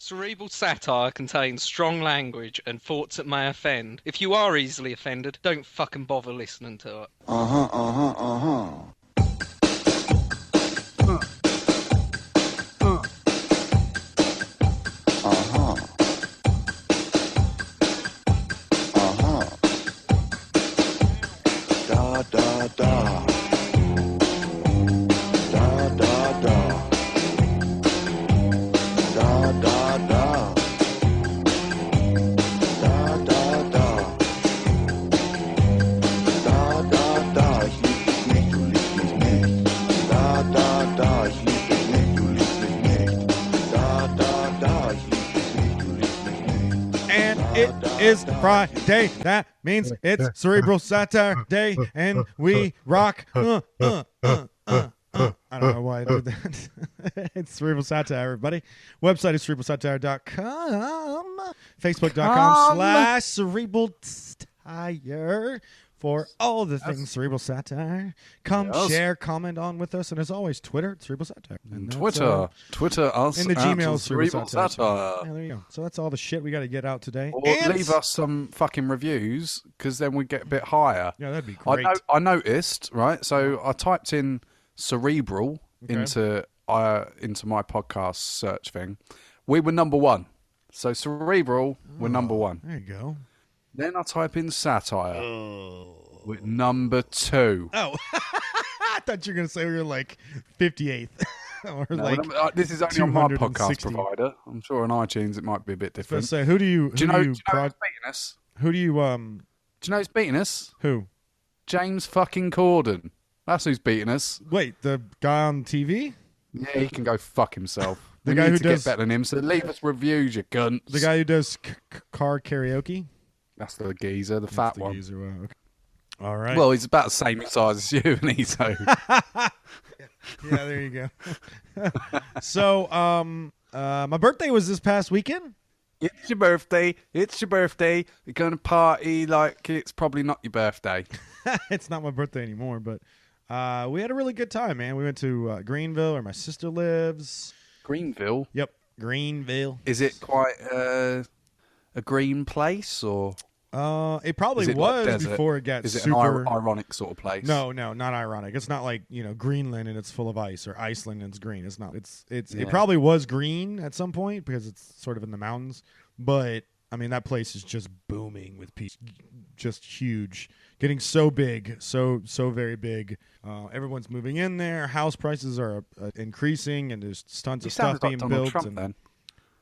Cerebral satire contains strong language and thoughts that may offend. If you are easily offended, don't fucking bother listening to it. Da da da. Da da da. Da da da. Da da da. Da da da. Ich lieb dich nicht, du liebst mich nicht. Da da da. Ich lieb dich nicht, du liebst mich nicht. Da da da. Ich lieb dich nicht, du liebst mich nicht. And it is Friday. That means it's Cerebral Satire Day, and we rock. I don't know why I did that. It's Cerebral Satire, everybody. Website is cerebralsatire.com. Facebook.com/cerebralsatire for all the things Cerebral Satire. Come share, comment on with us, and as always, Twitter, Cerebral Satire. And Twitter us in the Gmail, Cerebral Satire. Yeah, there you go. So that's all the shit we got to get out today. Or leave us some fucking reviews, because then we get a bit higher. Yeah, that'd be great. I noticed, right? So I typed in Cerebral into my podcast search thing. We were number one. So Cerebral were number one. There you go. Then I type in Satire. We're number 2. Oh, I thought you were going to say we were like 58th. Or No, like this is only on my podcast 260. provider. I'm sure on iTunes it might be a bit different. Say, who do you do you know who's beating us? Who do you Do you know who's beating us? who? James fucking Corden. That's who's beating us. Wait, the guy on TV? Yeah, he can go fuck himself. The we guy need who to does- get better than him, so leave us reviews, you cunts. The guy who does car karaoke? That's the geezer, the fat The one. geezer, wow, okay. All right. Well, he's about the same size as you, and he's so. yeah, there you go. So, my birthday was this past weekend. It's your birthday. It's your birthday. You're going to party like it's probably not your birthday. It's not my birthday anymore, but we had a really good time, man. We went to Greenville, where my sister lives. Greenville? Yep, Greenville. Is it quite a green place, or It probably is it was like desert? before it got Is it super. an ironic sort of place? No, not ironic. It's not like, Greenland and it's full of ice, or Iceland and it's green. It's not. It probably was green at some point because it's sort of in the mountains. But I mean, that place is just booming with people, just huge, getting so big, so very big. Everyone's moving in there. House prices are increasing, and there's tons of stuff being Donald built. Trump, then.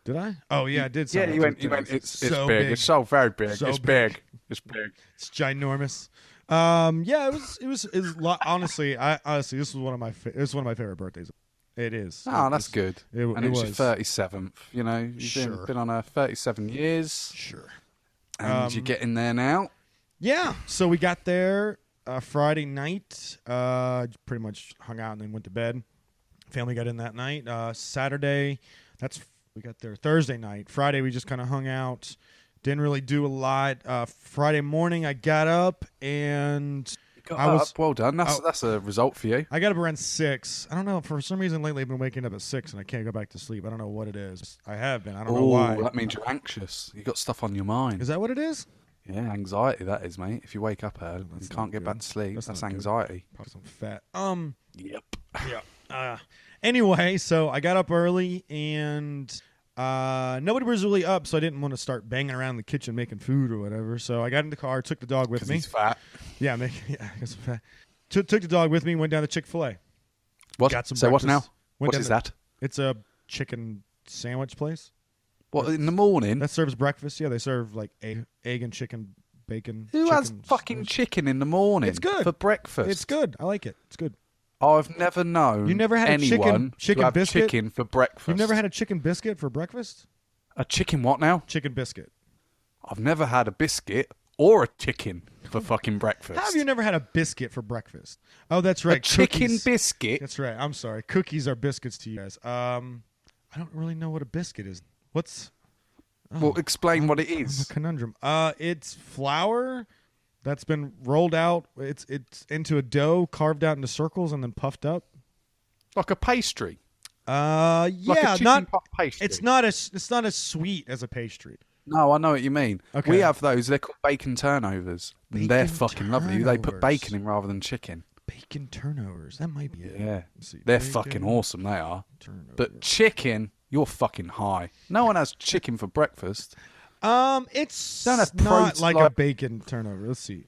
Did I? Oh yeah, I did. Yeah, you went. It's so big. It's so very big. So it's big. big. It's big. It's ginormous. Yeah, it was honestly, this was one of my favorite birthdays. It is. Oh, that's good. And it's your 37th. You know, you've been on a 37 years. Sure. And you're getting there now. Yeah. So we got there Friday night. Pretty much hung out and then went to bed. Family got in that night. Saturday, we got there Thursday night. Friday, we just kind of hung out. Didn't really do a lot. Friday morning, I got up and Well done. That's a result for you. I got up around 6. I don't know. For some reason lately, I've been waking up at 6 and I can't go back to sleep. I don't know what it is. I have been. I don't know why. That means you're anxious. You got stuff on your mind. Is that what it is? Yeah, anxiety. That is, mate. If you wake up early and can't get back to sleep, that's anxiety. Probably some fat. Yep. Yeah. Anyway, so I got up early and nobody was really up, so I didn't want to start banging around in the kitchen making food or whatever. So I got in the car, took the dog with me. He's fat. Yeah, I guess I'm fat. Took the dog with me, went down to Chick-fil-A. What? Got some so what breakfast. now? What is that? It's a chicken sandwich place. What, in the morning? That serves breakfast. Yeah, they serve like egg and chicken, bacon. Who has fucking chicken in the morning? It's good. For breakfast. It's good. I like it. It's good. I've never known You never had a anyone chicken to have biscuit? chicken for breakfast. You've never had a chicken biscuit for breakfast? A chicken what now? Chicken biscuit. I've never had a biscuit or a chicken for fucking breakfast. How have you never had a biscuit for breakfast? Oh, that's right. A chicken Cookies. biscuit? That's right. I'm sorry. Cookies are biscuits to you guys. I don't really know what a biscuit is. What's... Well, explain what it I'm a is. conundrum. It's flour that's been rolled out. It's into a dough, carved out into circles, and then puffed up. Like a pastry. Like a Yeah, chicken not. puff pastry. It's not as sweet as a pastry. No, I know what you mean. Okay. We have those. They're called bacon turnovers. And they're Bacon fucking lovely. They put turnovers. bacon in rather than chicken. Bacon turnovers. That might be it. Yeah. Let's see. They're Bacon fucking awesome, they are. turnovers. But chicken, you're fucking high. No one has chicken for breakfast. It's Don't have not protein, like a like- bacon turnover. Let's see.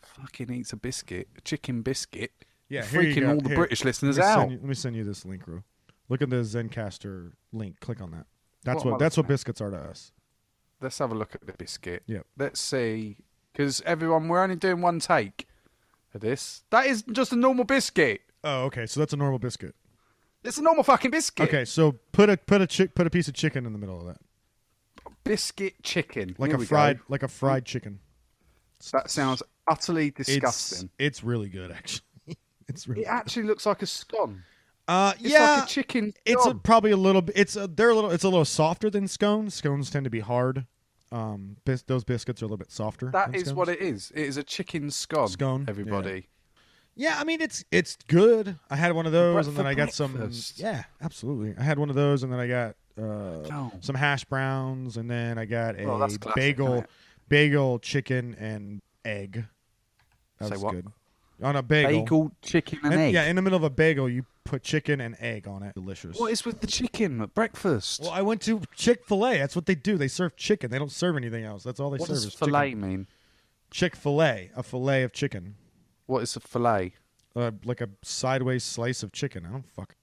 Fucking eats a biscuit. A chicken biscuit. Yeah, here you Freaking go. all the Here. British listeners Let out. me send you this link, bro. Look at the Zencaster link. Click on that. That's What am I what looking at? biscuits are to us. Let's have a look at the biscuit. Yep. Let's see. Because everyone, we're only doing one take of this. That is just a normal biscuit. Oh, okay. So that's a normal biscuit. It's a normal fucking biscuit. Okay, so put a piece of chicken in the middle of that, Biscuit chicken. like Here a we fried go. like a fried chicken. That sounds utterly disgusting. It's really good, actually. It's really. It actually looks like a scone. It's yeah. like a chicken It's scone. probably a little bit. It's a little softer than scones. Scones tend to be hard. Those biscuits are a little bit softer. That than is scones. what it is. It is a chicken scone. Scone, Everybody. Yeah, I mean it's good. I had one of those, and then I got breakfast. some. Yeah, absolutely. I had one of those, and then I got Oh. some hash browns, and then I got Well, that's a classic, isn't it? bagel, chicken, and egg. That Say was what? good. On a bagel. Bagel, chicken, and egg. Yeah, in the middle of a bagel, you put chicken and egg on it. Delicious. What is with the chicken at breakfast? Well, I went to Chick-fil-A. That's what they do. They serve chicken. They don't serve anything else. That's all they what serve does is filet chicken. mean? Chick-fil-A, a fillet of chicken. What is a filet? Like a sideways slice of chicken. I don't fuck.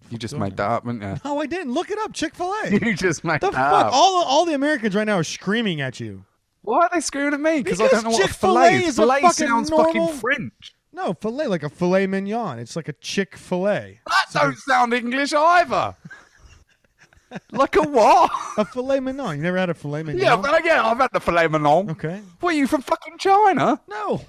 You just doing made that up, didn't you? No, I didn't. Look it up. Chick-fil-A. You just made The that fuck? up. All the Americans right now are screaming at you. Why are they screaming at me? Because I Because don't know what a Chick-fil-A filet is is. a Filet fucking sounds normal- fucking French. No, filet, like a filet mignon. It's like a Chick-fil-A. That don't sound English either. Like a what? A filet mignon. You never had a filet mignon? Yeah, but again, I've had the filet mignon. Okay. What, are you from fucking China? No.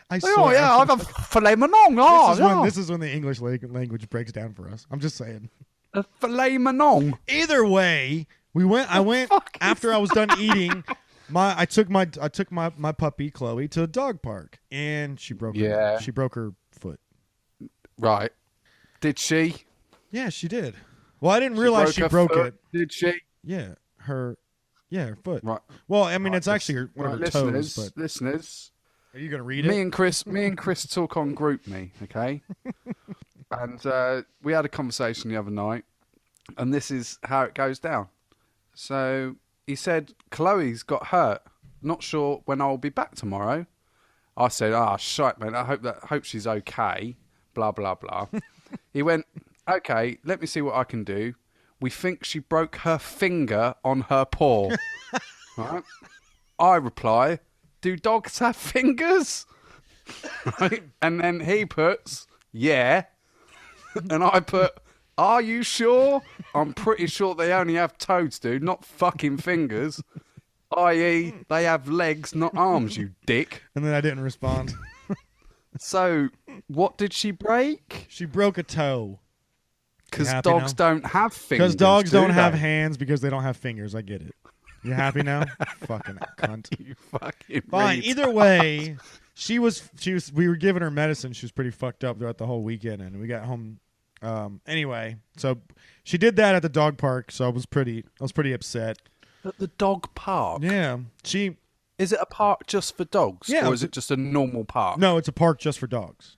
I Oh, swear. yeah, I've had filet mignon. Oh, yeah. This is when the English language breaks down for us. I'm just saying. A filet mignon. Either way, I went fuck is after I was done eating. I took my puppy Chloe to the dog park, and she broke Yeah. her foot. Right. Did she? Yeah, she did. Well, I didn't realize she broke her it. foot? Did she? Yeah, her foot. Right. Well, I mean, Right, it's actually one of her listeners, toes. But listeners. are you gonna read Me it? and Chris talk on Group Me, okay? And we had a conversation the other night, and this is how it goes down. So he said, Chloe's got hurt. Not sure when I'll be back tomorrow. I said, shite, mate. I hope she's okay. Blah, blah, blah. He went, okay, let me see what I can do. We think she broke her finger on her paw. Right? I reply, do dogs have fingers? Right? And then he puts, yeah. And I put, are you sure? I'm pretty sure they only have toes, dude, not fucking fingers. I.e., they have legs, not arms, you dick. And then I didn't respond. So, what did she break? She broke a toe. Because happy dogs now? don't have fingers. Because dogs do don't have they? hands because they don't have fingers. I get it. You happy now? Fucking cunt. You fucking Fine. retard. Either way, she was. We were giving her medicine. She was pretty fucked up throughout the whole weekend, and we got home. Anyway, so she did that at the dog park. So I was pretty upset. At the dog park? Yeah. Is it a park just for dogs? Yeah, Or is it just a normal park? No, it's a park just for dogs.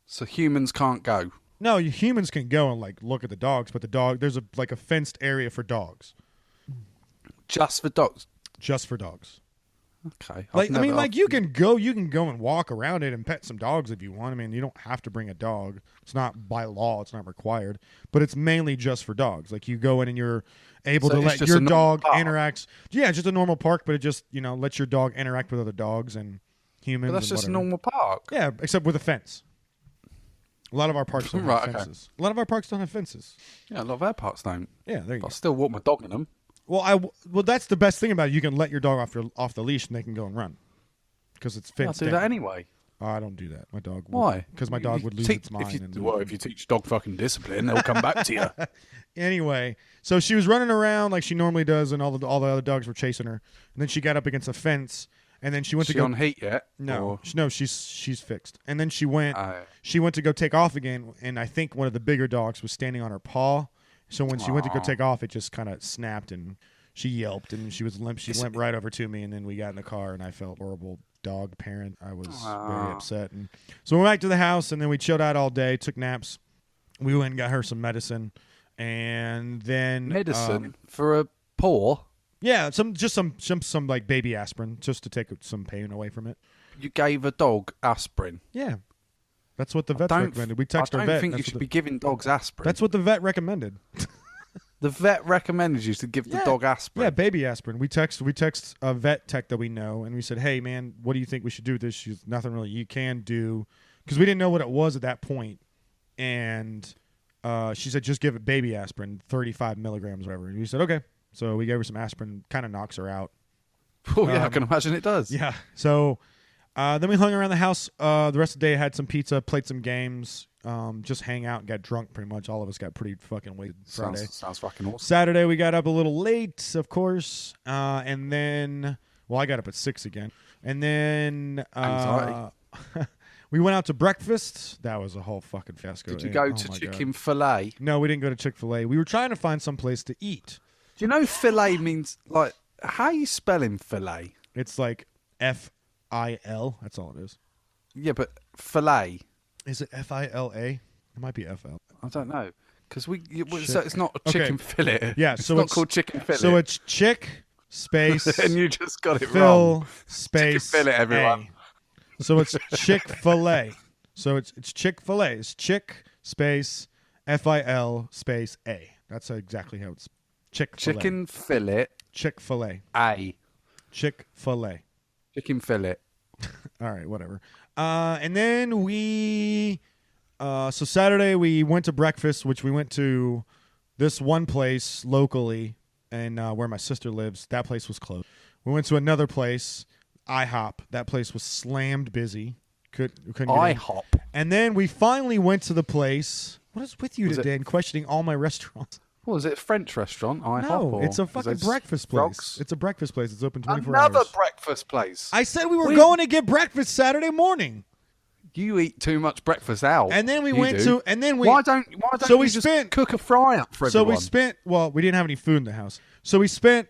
So humans can't go? No, humans can go and like look at the dogs, but there's a fenced area for dogs, Just for dogs? just for dogs. Okay. You can go and walk around it and pet some dogs if you want. I mean, you don't have to bring a dog. It's not by law, it's not required, but it's mainly just for dogs. Like you go in and you're able So to it's let just your a normal dog park. interact. Yeah, it's just a normal park, but it just, lets your dog interact with other dogs and humans. But that's and just a whatever. normal park. Yeah, except with a fence. A lot of our parks don't Right, have okay. fences. A lot of our parks don't have fences. Yeah, a lot of our parks don't. Yeah, there you But go. I still walk my dog in them. Well, that's the best thing about it. You can let your dog off the leash and they can go and run because it's I fenced do in. that anyway. Oh, I don't do that. My dog. Why? Because my dog would lose its mind. If you teach dog fucking discipline, they'll come back to you. Anyway, so she was running around like she normally does, and all the other dogs were chasing her. And then she got up against a fence, And then she went Is to she go on heat yet? No, Or- no, she's fixed. And then she went Oh. to go take off again, and I think one of the bigger dogs was standing on her paw. So when she went to go take off, it just kind of snapped, and she yelped, and she was limp. She limped right over to me, and then we got in the car, and I felt horrible dog parent. I was very upset, and so we went back to the house, and then we chilled out all day, took naps. We went and got her some medicine, and then Medicine for a paw? yeah, some like baby aspirin just to take some pain away from it. You gave a dog aspirin. Yeah, that's what the vet recommended. We I texted our don't vet. think you That's should what be giving dogs aspirin. That's what the vet recommended. The vet recommended you to give the dog aspirin. Yeah, baby aspirin. We text a vet tech that we know, and we said, "Hey, man, what do you think we should do with this?" She's nothing really you can do, because we didn't know what it was at that point, and she said just give it baby aspirin, 35 milligrams, or whatever. And we said okay, so we gave her some aspirin, kind of knocks her out. Oh yeah, I can imagine it does. Yeah, so then we hung around the house the rest of the day, had some pizza, played some games, just hang out and got drunk. Pretty much all of us got pretty fucking wasted Friday. Sounds fucking awesome. Saturday we got up a little late, of course, and then I got up at 6 again, and then Anxiety. we went out to breakfast. That was a whole fucking fiasco. Did you go to chicken fillet? No, we didn't go to Chick-fil-A. We were trying to find some place to eat. Do you know fillet means like how are you spelling fillet? It's like F-I-L. That's all it is. Yeah, but fillet. Is it F-I-L-A? It might be F-L. I don't know because so it's not a chicken fillet. Yeah, it's so not it's called chicken fillet. So it's chick space and you just got it Phil wrong. space Chicken fillet, everyone. A. So it's Chick-fil-A. So it's Chick-fil-A. It's chick space F-I-L space A. That's exactly how it's Chick-fil-A. Chicken fillet. Chick-fil-A. A. Chick-fil-A. Chicken fillet. All right, whatever. And then so Saturday we went to breakfast, which we went to this one place locally, and where my sister lives. That place was closed. We went to another place, IHOP. That place was slammed busy. Couldn't get in. IHOP. And then we finally went to the place. What is with you Was today it- and questioning all my restaurants? What was it? A French restaurant? IHOP? No, or it's a was fucking it breakfast place. frogs? It's a breakfast place. It's open 24 Another hours. breakfast place. I said we were going to get breakfast Saturday morning. You eat too much breakfast out. And then we You went do. to, and then we, Why don't so you we just spent- cook a fry up for so everyone? we spent, we didn't have any food in the house. So we spent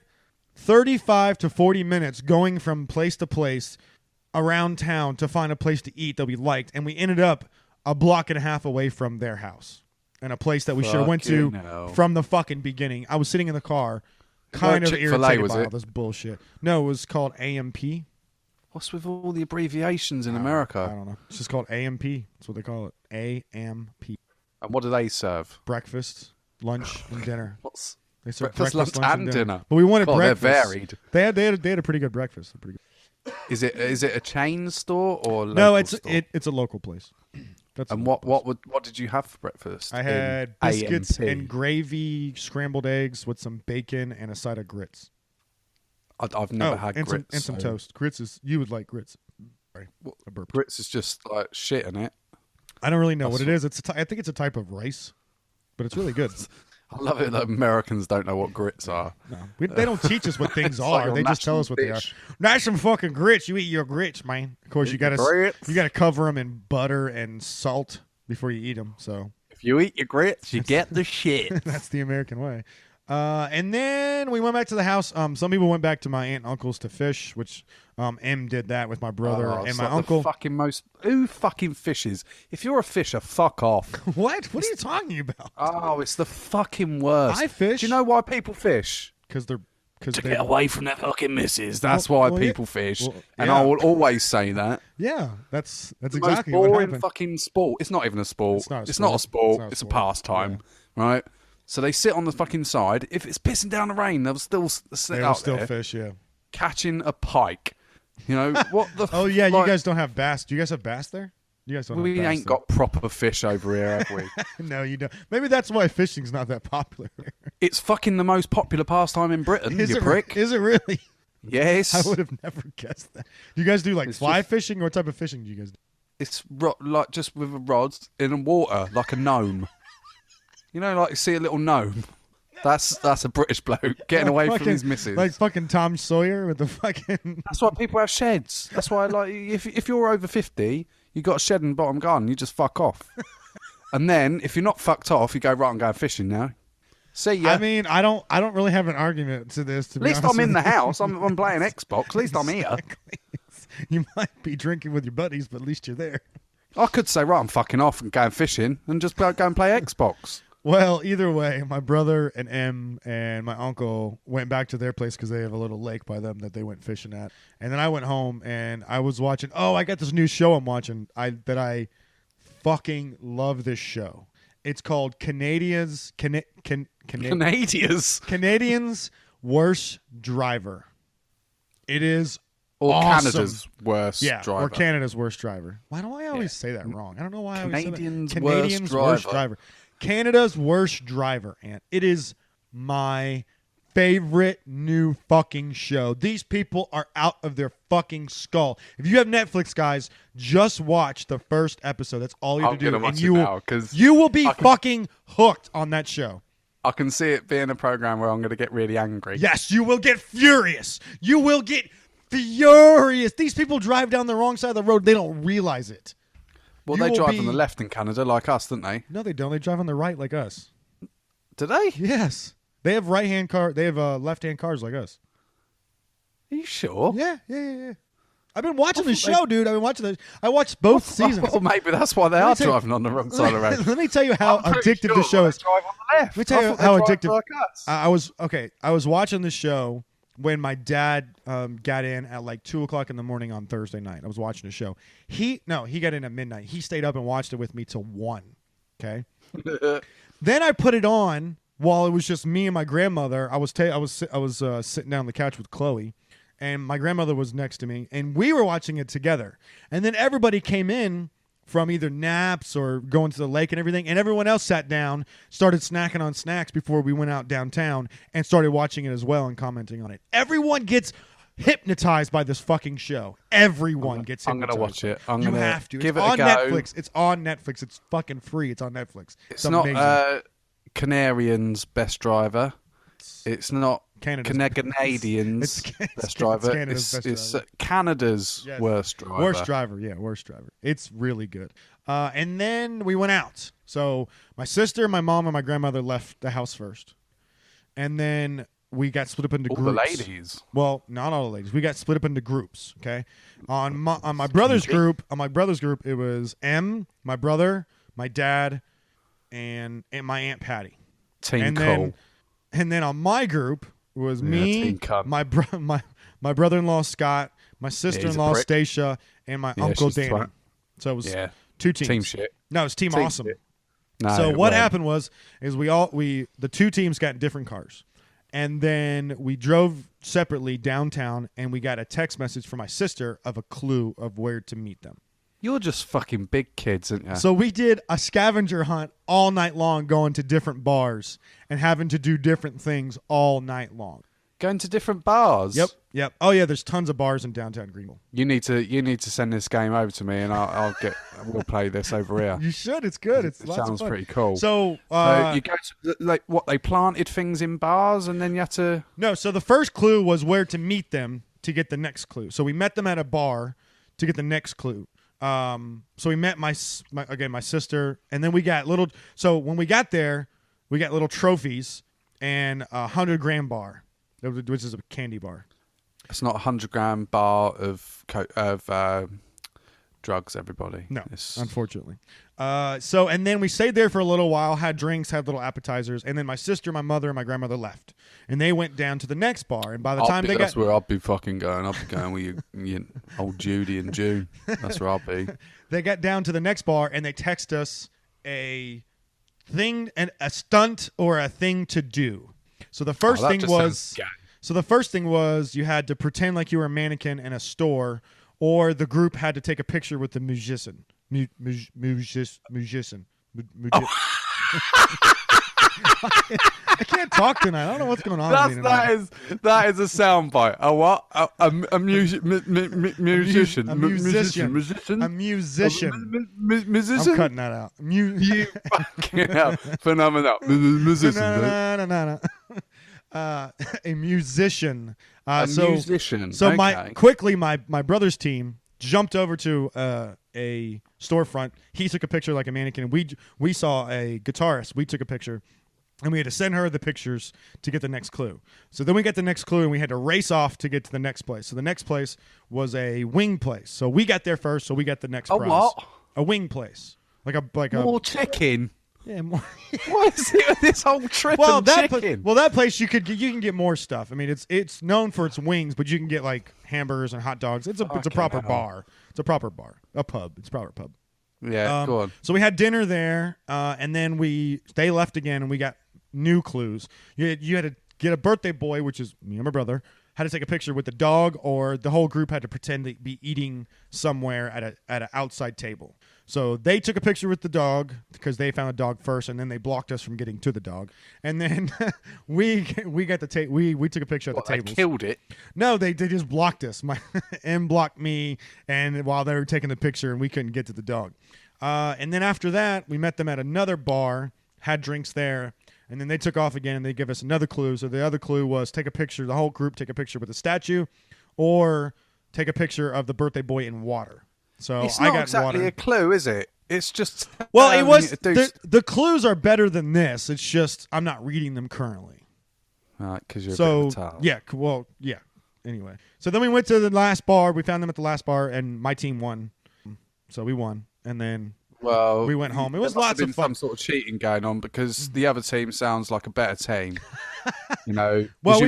35 to 40 minutes going from place to place around town to find a place to eat that we liked. And we ended up a block and a half away from their house and a place that we should have went to Fucking hell. from the fucking beginning. I was sitting in the car kind of Chick-fil-A, irritated was by all it? this bullshit. No, it was called AMP. What's with all the abbreviations in I America? don't know. It's just called AMP. That's what they call it. AMP. And what do they serve? Breakfast, lunch, and dinner. What's They serve breakfast, lunch, and dinner? But we wanted God, breakfast. They're varied. They had a pretty good breakfast. They're pretty good. Is it a chain store or a No, local store? it's a local place. That's And a local place. what did you have for breakfast? I had in biscuits AMP? and gravy, scrambled eggs with some bacon and a side of grits. I've never had and grits. and some so- toast. Grits is you would like grits. Sorry, I burped. Grits is just like shit in it. I don't really know what That's it is. I think it's a type of rice, but it's really good. I love it that Americans don't know what grits are. No, they don't teach us what things It's like are. a They just tell us what they are. dish. Nice some fucking grits. You eat your grits, man. Of course, Eat you gotta grits. you gotta cover them in butter and salt before you eat them. So If you eat your grits, you get the shit. that's the American way. And then we went back to the house. Some people went back to my aunt and uncle's to fish, which M did that with my brother Oh, and it's my like the uncle. Who fucking fishes? If you're a fisher, fuck off. What? What are you talking about? Oh, it's the fucking worst. I fish. Do you know why people fish? Because To they get away from their fucking missus. That's Well, why well, people yeah. fish. Well, And yeah. I will always say that. Yeah, that's The exactly most what boring happened. fucking sport. It's not even a sport. It's not a It's sport. not a sport. It's not a It's a sport. pastime, right? So they sit on the fucking side. If it's pissing down the rain, they'll still sit They will out still there fish. Yeah. catching a pike. You know what the? Oh yeah, like, you guys don't have bass. Do you guys have bass there? You guys don't. We have bass ain't there. got proper fish over here, have we? No, you don't. Maybe that's why fishing's not that popular. It's fucking the most popular pastime in Britain. Is You it? prick. Is it really? Yes. I would have never guessed that. Do you guys do like It's fly just- fishing? Or what type of fishing do you guys do? It's like just with a rod in the water, like a gnome. You know, like you see a little gnome. That's a British bloke getting away from his missus. Like fucking Tom Sawyer with the fucking. That's why people have sheds. That's why, like, if you're over 50, you got a shed and bottom garden, you just fuck off. And then if you're not fucked off, you go, right, I'm going fishing now. See ya. I mean, I don't really have an argument to this. To At least I'm in the house. I'm playing Xbox. At least I'm here. Exactly. You might be drinking with your buddies, but at least you're there. I could say, right, I'm fucking off and going fishing and just go and play Xbox. Well, either way, my brother and Em and my uncle went back to their place because they have a little lake by them that they went fishing at. And then I went home and I was watching. Oh, I got this new show I'm watching. I fucking love this show. It's called Canadians Worst Driver. It is Or awesome. Canada's worst driver. Or Canada's Worst Driver. Why do I always say that wrong? I don't know why I always say that. Canadians' worst driver. Canada's Worst Driver, and it is my favorite new fucking show. These people are out of their fucking skull. If you have Netflix, guys, just watch the first episode. That's all you have to do. I'm gonna watch you it now, 'cause you will be fucking hooked on that show. I can see it being a program where I'm going to get really angry. Yes, you will get furious. You will get furious. These people drive down the wrong side of the road. They don't realize it. Well, You they will drive be- on the left in Canada like us, don't they? No, they don't. They drive on the right like us. Do they? Yes. They have right-hand car. They have left-hand cars like us. Are you sure? Yeah. I've been watching the show, dude. I've been watching the. I watched both seasons. Well, maybe that's why they Let me are tell you- driving on the wrong side of the road. Let me tell you how I'm pretty addictive sure the show they is. drive on the left. Let me tell you I thought how they drive addictive. like us. I was watching the show when my dad got in at like 2:00 in the morning on Thursday night. I was watching the show. He got in at midnight. He stayed up and watched it with me till 1. Okay. Then I put it on while it was just me and my grandmother. I was sitting down on the couch with Chloe, and my grandmother was next to me, and we were watching it together. And then everybody came in from either naps or going to the lake and everything, and everyone else sat down, started snacking on snacks before we went out downtown, and started watching it as well and commenting on it. Everyone gets hypnotized by this fucking show. Everyone gets I'm hypnotized. going to watch it. You have to. give It's it on a go. Netflix. It's on Netflix. It's fucking free. It's on Netflix. It's not amazing. Canarian's best driver. It's not Canada's Canadian's best driver. Canada's best It's driver. Canada's Yes. worst driver. Worst driver. It's really good. And then we went out. So my sister, my mom, and my grandmother left the house first. And then we got split up into All groups. the ladies. Well, not all the ladies. We got split up into groups. Okay. On my brother's group, it was my brother, my dad, and my Aunt Patty. Team And Cole. then on my group it was me, Team Cunt. my brother-in-law Scott, my sister-in-law prick. Stacia, and my Yeah, uncle she's a Danny. twat. So it was Yeah. two teams. Team shit. No, it's team awesome. shit. No, So it what weren't. happened is the two teams got in different cars. And then we drove separately downtown, and we got a text message from my sister of a clue of where to meet them. You're just fucking big kids, aren't you? So we did a scavenger hunt all night long, going to different bars and having to do different things all night long. Going to different bars. Yep. Oh yeah, there's tons of bars in downtown Greenville. You need to send this game over to me, and we'll play this over here. You should. It's good. It's It lots of sounds fun. pretty cool. So, So you go to, like, what, they planted things in bars, and then you had to. no. So the first clue was where to meet them to get the next clue. So we met them at a bar to get the next clue. So we met my sister, and then we got little. So when we got there, we got little trophies and a 100-gram bar, which is a candy bar. It's not a 100-gram bar of drugs. Everybody. No, It's, unfortunately. And then we stayed there for a little while, had drinks, had little appetizers, and then my sister, my mother, and my grandmother left, and they went down to the next bar. And by the time that's where I'll be fucking going. I'll be going with you old Judy and June. That's where I'll be. they got down to the next bar, and they text us a thing and a stunt or a thing to do. So the first that thing just was sounds gay. so the first thing was you had to pretend like you were a mannequin in a store, or the group had to take a picture with the musician. Musician. I can't talk tonight. I don't know what's going on. with me tonight. That is a soundbite. A what? A musician. A musician. Musician. A musician. Musician. I'm cutting that out. You fucking hell. Phenomenal. Musician. No. A musician. Musician. So okay. my brother's team jumped over to a storefront. He took a picture like a mannequin, and we saw a guitarist. We took a picture, and we had to send her the pictures to get the next clue. So then we got the next clue, and we had to race off to get to the next place. So the next place was a wing place. So we got there first, so we got the next prize. What? A wing place, like a More chicken. yeah. More What is it with this whole trip and chicken? that place you can get more stuff. I mean, it's known for its wings, but you can get like hamburgers and hot dogs. It's a proper bar. It's a proper bar. A pub. It's a proper pub. Yeah, go on. So we had dinner there, and then they left again, and we got new clues. You had to get a birthday boy, which is me and my brother, had to take a picture with the dog, or the whole group had to pretend to be eating somewhere at an outside table. So they took a picture with the dog because they found the dog first, and then they blocked us from getting to the dog. And then we got the we took a picture at the table. They killed it. No, they just blocked us. My M blocked me, and while they were taking the picture, and we couldn't get to the dog. And then after that, we met them at another bar, had drinks there, and then they took off again, and they gave us another clue. So the other clue was take a picture, the whole group take a picture with the statue, or take a picture of the birthday boy in water. So It's I not got exactly water. a clue, is it? It's just. Well, it was you to do the clues are better than this. It's just I'm not reading them currently. Right, because you're a So bit of a tart. yeah, well, yeah. Anyway, so then we went to the last bar. We found them at the last bar, and my team won. So we won, and then Well, we went home. It was there must lots have of been fun. some sort of cheating going on because the other team sounds like a better team. You know, Well,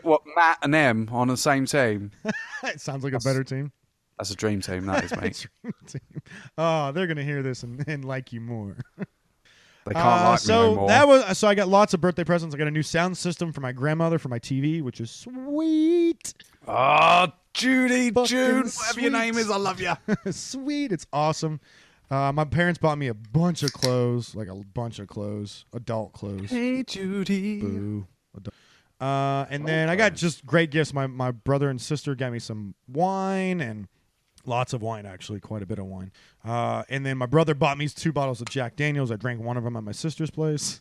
what Matt and Em on the same team. It sounds like a better team. That's a dream team, that is, mate. Oh, they're gonna hear this and like you more. They can't like me no more. I got lots of birthday presents. I got a new sound system for my grandmother for my TV, which is sweet. Oh, Judy, Fucking June, whatever your sweet. name is, I love you. Sweet, it's awesome. My parents bought me a bunch of clothes, adult clothes. Hey, Judy. Boo. And then I got just great gifts. My brother and sister got me some wine and lots of wine, actually, quite a bit of wine. And then my brother bought me 2 bottles of Jack Daniels. I drank one of them at my sister's place.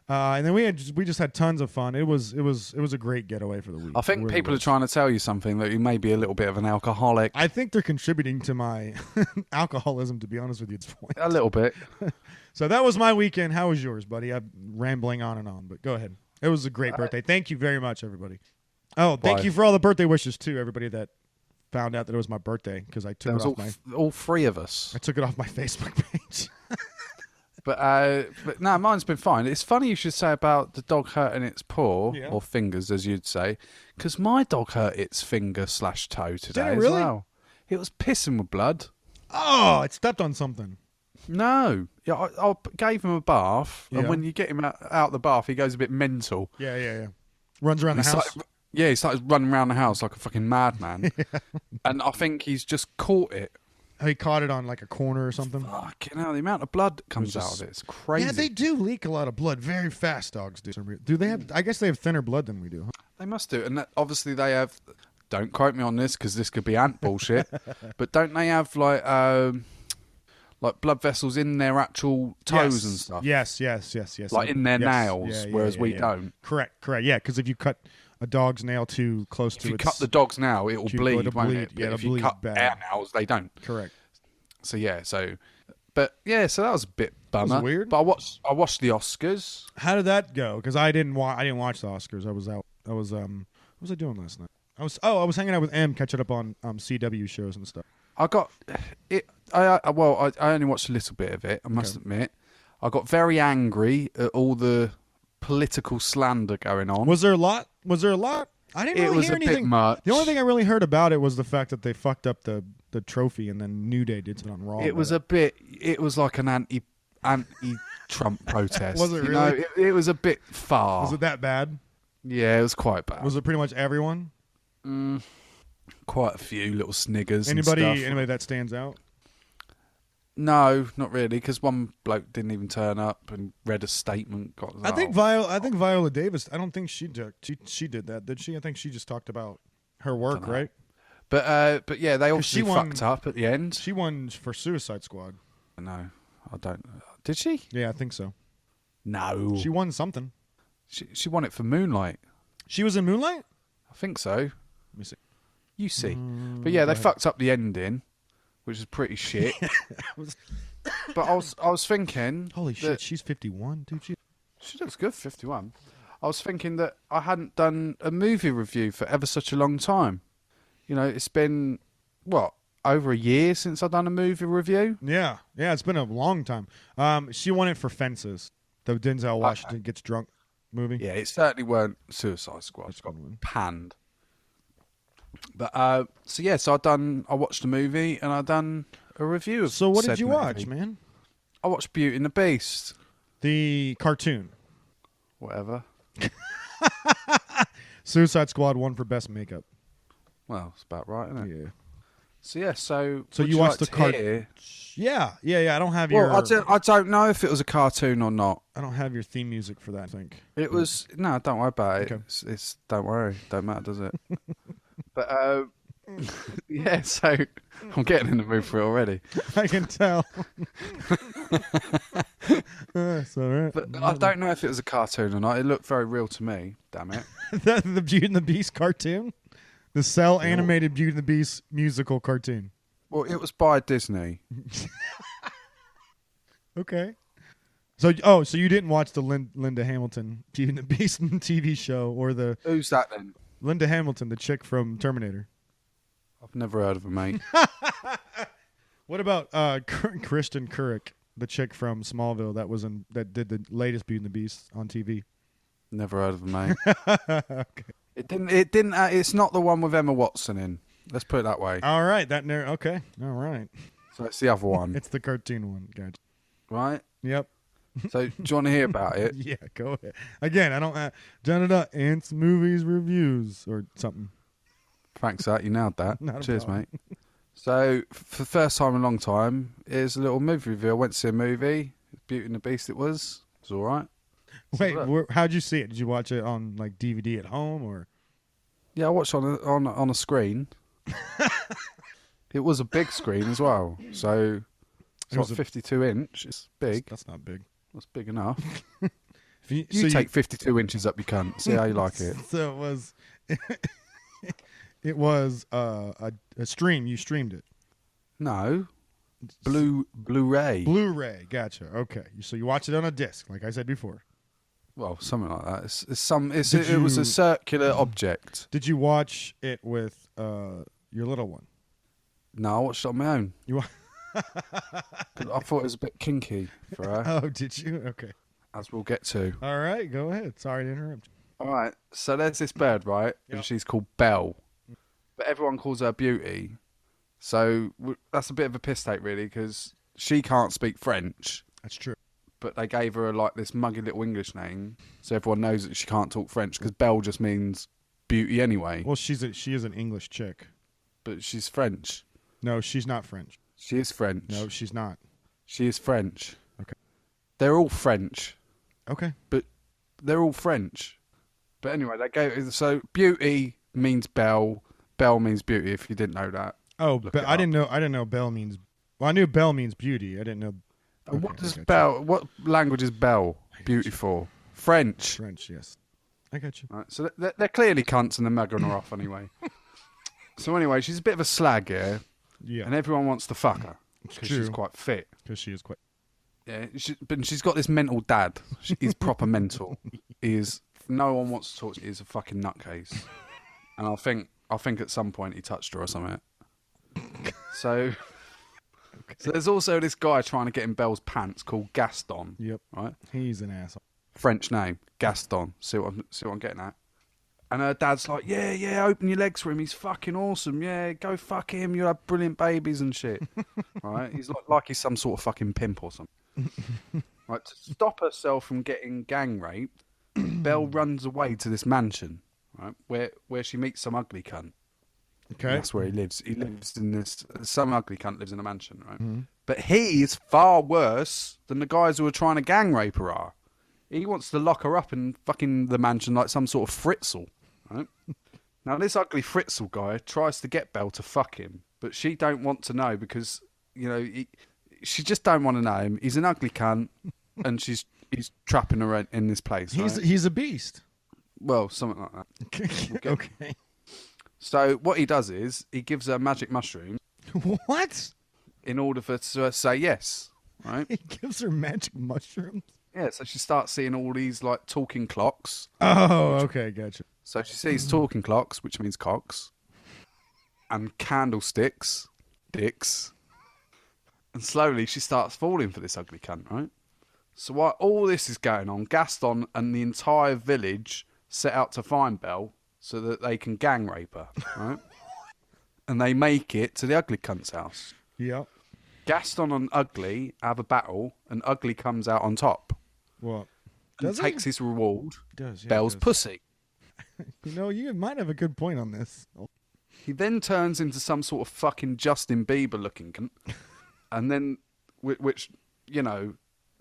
And then we just had tons of fun. It was a great getaway for the week. I think It really people are was. trying to tell you something, that you may be a little bit of an alcoholic. I think they're contributing to my alcoholism, to be honest with you, at this point. A little bit. So that was my weekend. How was yours, buddy? I'm rambling on and on, but go ahead. It was a great birthday. Thank you very much, everybody. Oh, thank Bye. you for all the birthday wishes too, everybody that found out that it was my birthday because I took There it was off all 3 of us. I took it off my Facebook page. But no, mine's been fine. It's funny you should say about the dog hurting its paw, Yeah. or fingers, as you'd say, because my dog hurt its finger/toe today it as really? well. It was pissing with blood. Oh, it stepped on something. No, yeah, I gave him a bath, Yeah. and when you get him out the bath, he goes a bit mental. Yeah. Runs around the He house. started- he started running around the house like a fucking madman. And I think he's just caught it. He caught it on like a corner or something. Fucking hell, the amount of blood that comes just- out of it, it's crazy. Yeah, they do leak a lot of blood very fast. Dogs do. Do they have? I guess they have thinner blood than we do. Huh? They must do, and obviously they have. Don't quote me on this because this could be ant bullshit. But don't they have like blood vessels in their actual toes and stuff? Yes. Like in their Yes. nails, Yeah, whereas we yeah. don't. Correct. Yeah, because if you cut a dog's nail too close If to you its... cut the dog's nail, it will It'll bleed, won't bleed. it? But Yeah, if it'll you bleed cut bad. our nails, they don't. Correct. So yeah, so that was a bit bummer. was weird. But I watched the Oscars. How did that go? Because I didn't watch the Oscars. I was out. What was I doing last night? I was hanging out with M, catching up on CW shows and stuff. I got it. I only watched a little bit of it. I must admit, I got very angry at all the political slander going on. Was there a lot? I didn't It really was hear a bit anything. much. The only thing I really heard about it was the fact that they fucked up the trophy, and then New Day did it on Raw. It was a bit. It was like an anti-Trump protest. Was it You know, really? it was a bit far. Was it that bad? Yeah, it was quite bad. Was it pretty much everyone? Quite a few little sniggers. Anybody and stuff. that stands out? No, not really, because one bloke didn't even turn up and read a statement. I think Viola Davis. I don't think she did. She did that, did she? I think she just talked about her work, Dunno. right? But yeah, they obviously she won- fucked up at the end. She won for Suicide Squad. No, I don't. Did she? Yeah, I think so. No, She won something. she won it for Moonlight. She was in Moonlight. I think so. Let me see. You see, but yeah, they fucked up the ending, which is pretty shit. But I was thinking, Holy that- shit, she's 51, dude. She looks good, 51. I was thinking that I hadn't done a movie review for ever such a long time. You know, it's been, what, over a year since I've done a movie review? Yeah, it's been a long time. She won it for Fences, the Denzel Washington gets drunk movie. Yeah, it certainly weren't Suicide Squad. It's got panned. But, so I watched the movie and I done a review of So what did said you movie. watch, man? I watched Beauty and the Beast. The cartoon. Whatever. Suicide Squad won for best makeup. Well, it's about right, isn't it? Yeah. So, yeah, so So would you watched like the to hear? Yeah. I don't have your. Well, I don't know if it was a cartoon or not. I don't have your theme music for that. I think It was no, don't worry about it. Okay. It's don't worry, don't matter, does it? But yeah, so I'm getting in the mood for it already. I can tell. That's all right. But I don't know if it was a cartoon or not. It looked very real to me. Damn it! the Beauty and the Beast cartoon, the cell animated Beauty and the Beast musical cartoon. Well, it was by Disney. Okay. So you didn't watch the Linda Hamilton Beauty and the Beast TV show or the Who's that then? Linda Hamilton, the chick from Terminator? I've never heard of her, mate. What about Kristen Couric, the chick from Smallville that did the latest Beauty and the Beast on TV? Never heard of her, mate. Okay. It didn't. It's not the one with Emma Watson in. Let's put it that way. All right, okay. All right. So it's the other one, It's the cartoon one. Gotcha. right? Yep. So do you want to hear about it? Yeah, go ahead. Again, I don't have Ants Movies Reviews or something. Thanks for that. You nailed that. Not a Cheers, problem. mate. So, for the first time in a long time, here's a little movie review. I went to see a movie. Beauty and the Beast it was. It was all right. Wait, look. how'd you see it? Did you watch it on like DVD at home or? Yeah, I watched on a screen. It was a big screen as well. So, it's It was like a- 52 inch. It's big. That's not big. That's big enough. If You take 52 inches up your cunt. See how you like it. So it was. It was a stream. You streamed it. No. Blu-ray. Blu-ray. Gotcha. Okay. So you watched it on a disc, like I said before. Well, something like that. Did It was you- a circular object. Did you watch it with your little one? No, I watched it on my own. You. 'Cause I thought it was a bit kinky for her, Oh, did you? Okay. as we'll get to. All right. Go ahead. Sorry to interrupt. All right, so there's this bird, right? Yep. And she's called Belle. But everyone calls her Beauty. So that's a bit of a piss take, really, because she can't speak French. That's true. But they gave her like this muggy little English name, so everyone knows that she can't talk French, because Belle just means beauty anyway. Well, she is an English chick. But she's French. No, she's not French. She is French. No, she's not. She is French. Okay. They're all French. Okay. They're all French. But anyway, they gave so beauty means Belle. Belle means beauty. If you didn't know that. Oh, Look but it I didn't up. know. I didn't know Belle means. Well, I knew Belle means beauty. I didn't know. And what Okay, does I got you. Belle? What language is Belle beauty for? French. French, yes. I got you. Right, so they're clearly cunts and they're mugging her off anyway. So anyway, she's a bit of a slag, yeah, Yeah, and everyone wants to fuck her because she's true. quite fit. because she is quite. Yeah, but she's got this mental dad. He's proper mental. He is. No one wants to talk to him. He's a fucking nutcase. And I think at some point he touched her or something. So there's also this guy trying to get in Belle's pants called Gaston. Yep, Right? he's an asshole. French name, Gaston. See what I'm getting at? And her dad's like, yeah, open your legs for him. He's fucking awesome. Yeah, go fuck him. You'll have brilliant babies and shit. Right? He's like he's some sort of fucking pimp or something. Right? To stop herself from getting gang raped, Belle runs away to this mansion, right? Where she meets some ugly cunt. Okay. That's where he lives. He lives in this. Some ugly cunt lives in a mansion, right? Mhm. But he is far worse than the guys who are trying to gang rape her are. He wants to lock her up in fucking the mansion like some sort of Fritzl, right? Now this ugly Fritzl guy tries to get Belle to fuck him, but she don't want to know because she just don't want to know him. He's an ugly cunt, and he's trapping her in this place. Right? He's a beast. Well, something like that. Okay. So what he does is he gives her magic mushroom What? in order for her to say yes, right? He gives her magic mushrooms. Yeah, so she starts seeing all these like talking clocks. Oh, okay, gotcha. So she sees talking clocks, which means cocks, and candlesticks, dicks, and slowly she starts falling for this ugly cunt, right? So while all this is going on, Gaston and the entire village set out to find Belle so that they can gang rape her, right? And they make it to the ugly cunt's house. Yep. Gaston and Ugly have a battle, and Ugly comes out on top Well, and does takes he? his reward, Does, yeah, Belle's does. pussy. You might have a good point on this. He then turns into some sort of fucking Justin Bieber looking cunt, and then, which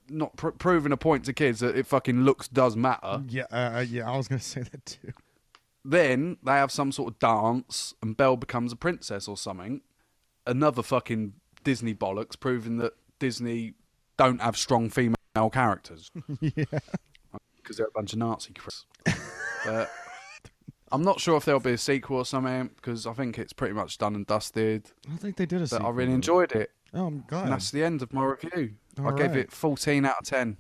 not proving a point to kids that it fucking looks does matter. Yeah, I was gonna say that too. Then they have some sort of dance, and Belle becomes a princess or something. Another fucking Disney bollocks, proving that Disney don't have strong female characters. Yeah. Because they're a bunch of Nazi crits. But I'm not sure if there'll be a sequel or something, because I think it's pretty much done and dusted. I don't think they did a But sequel. I really enjoyed it. Oh, I'm glad. And that's the end of my review. All I gave right. it 14 out of 10.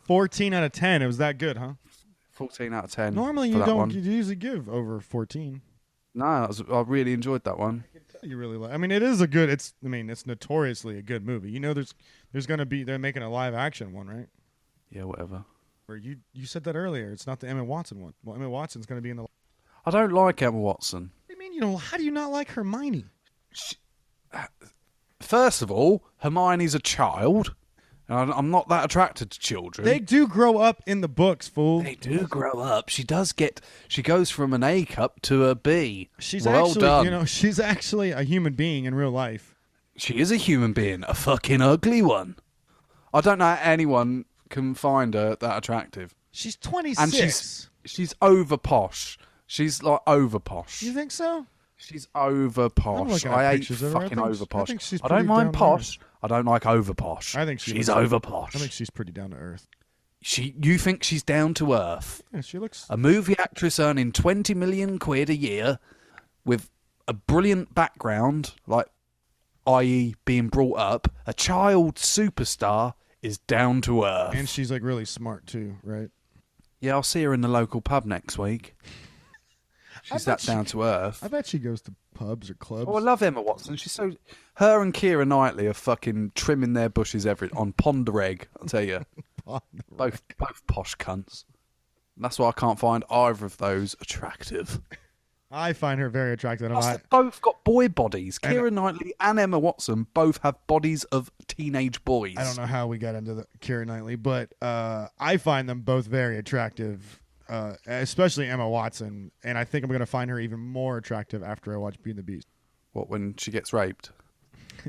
14 out of 10. It was that good, huh? 14 out of 10. Normally for you that don't. one. You usually give over 14. No, I really enjoyed that one. You really like. I mean, it is a good. It's notoriously a good movie. There's gonna be. They're making a live action one, right? Yeah, whatever. Or you said that earlier. It's not the Emma Watson one. Well, Emma Watson's gonna be in the. What I don't like Emma Watson. do you mean? How do you not like Hermione? First of all, Hermione's a child, and I'm not that attracted to children. They do grow up in the books, fool. They do grow up. She goes from an A cup to a B. She's well actually, done. she's actually a human being in real life. She is a human being, a fucking ugly one. I don't know how anyone can find her that attractive. She's 26. And she's over posh. She's like over posh. You think so? She's over posh. looking at I hate pictures of her. fucking I over posh. think she's I don't pretty mind down to posh. I don't like over posh. I think she's looks- over posh. I think she's pretty down to earth. You think she's down to earth? Yeah, she looks. A movie actress earning 20 million quid a year with a brilliant background, like, i.e. being brought up, a child superstar is down to earth. And she's like really smart too, right? Yeah, I'll see her in the local pub next week. She's bet that down to earth. I bet she goes to pubs or clubs. Oh, I love Emma Watson. She's so... Her and Keira Knightley are fucking trimming their bushes on Pond Egg, I'll tell you. Both posh cunts. That's why I can't find either of those attractive. I find her very attractive. And Plus, I, they've both got boy bodies. And- Keira Knightley and Emma Watson both have bodies of teenage boys. I don't know how we got into the Keira Knightley, but I find them both very attractive, especially Emma Watson. And I think I'm going to find her even more attractive after I watch Beauty and the Beast. What, when she gets raped?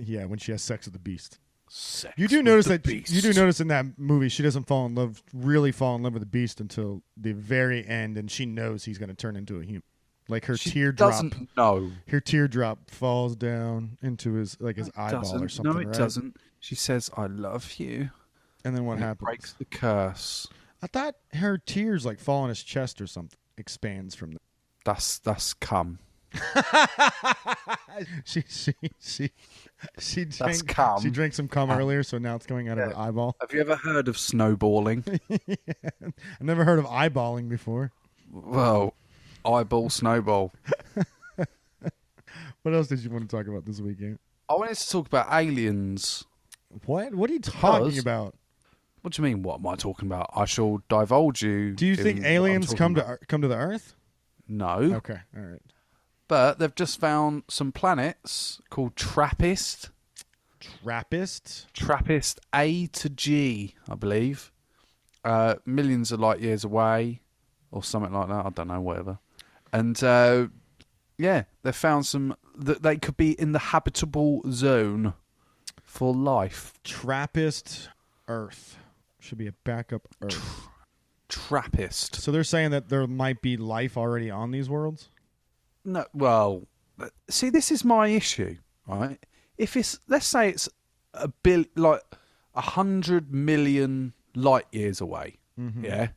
Yeah, when she has sex with the Beast. Sex You do with notice the that Beast. you do notice in that movie she doesn't really fall in love with the Beast until the very end, and she knows he's going to turn into a human. Like her She teardrop, doesn't know. her teardrop falls down into his eyeball or something. No, it right? doesn't. She says, "I love you." And then what And it happens? breaks the curse. I thought her tears like fall on his chest or something. Expands from That's cum. she That's drank, cum. she drank some cum earlier, so now it's coming out of her eyeball. Have you ever heard of snowballing? I've never heard of eyeballing before. Well, eyeball snowball. What else did you want to talk about this weekend? I wanted to talk about aliens. What are you talking Because- about? What do you mean? What am I talking about? I shall divulge you. Do you in think what I'm aliens talking come about. to the Earth? No, Okay, all right. but they've just found some planets called TRAPPIST. TRAPPIST A to G, I believe. Millions of light years away, or something like that. I don't know, whatever. And Yeah, they found some that they could be in the habitable zone for life. Trappist Earth should be a backup Earth. Trappist. So they're saying that there might be life already on these worlds? No, well, see, this is my issue, right? If it's, let's say it's like 100 million light years away, yeah,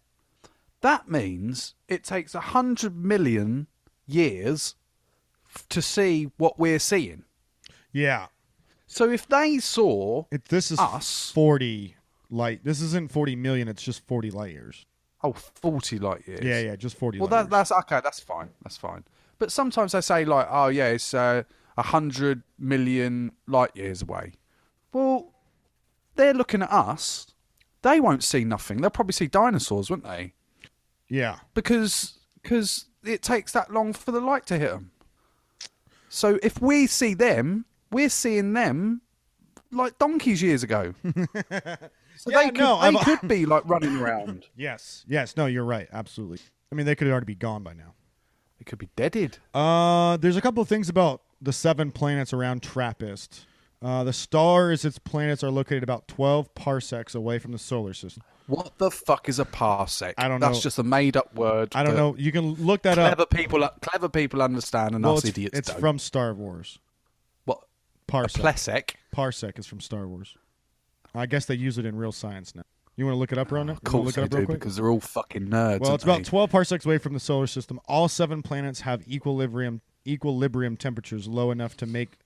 that means it takes 100 million years to see what we're seeing. Yeah. So if they saw This is us, 40 light. This isn't 40 million. It's just 40 light years. 40 light years. Yeah, just 40 Well, light years. that's okay. That's fine. But sometimes they say like, oh yeah, it's 100 million light years away. Well, they're looking at us. They won't see nothing. They'll probably see dinosaurs, won't they? Yeah. Because it takes that long for the light to hit them. So if we see them, we're seeing them like donkeys years ago. So Yeah, they could be like running around. Yes. No, you're right. Absolutely. I mean, they could already be gone by now. They could be deaded. There's a couple of things about the 7 planets around Trappist. The stars, its planets are located about 12 parsecs away from the solar system. What the fuck is a parsec? I don't know. That's just a made-up word. I don't know. You can look that up. Clever people understand, and us idiots it's don't. from Star Wars. What? Parsec. A plesec? Parsec is from Star Wars. I guess they use it in real science now. You want to look it up, Ron? Of course look it they up real do, quick? because they're all fucking nerds. Well, aren't it's about they? 12 parsecs away from the solar system. All 7 planets have equilibrium temperatures low enough to make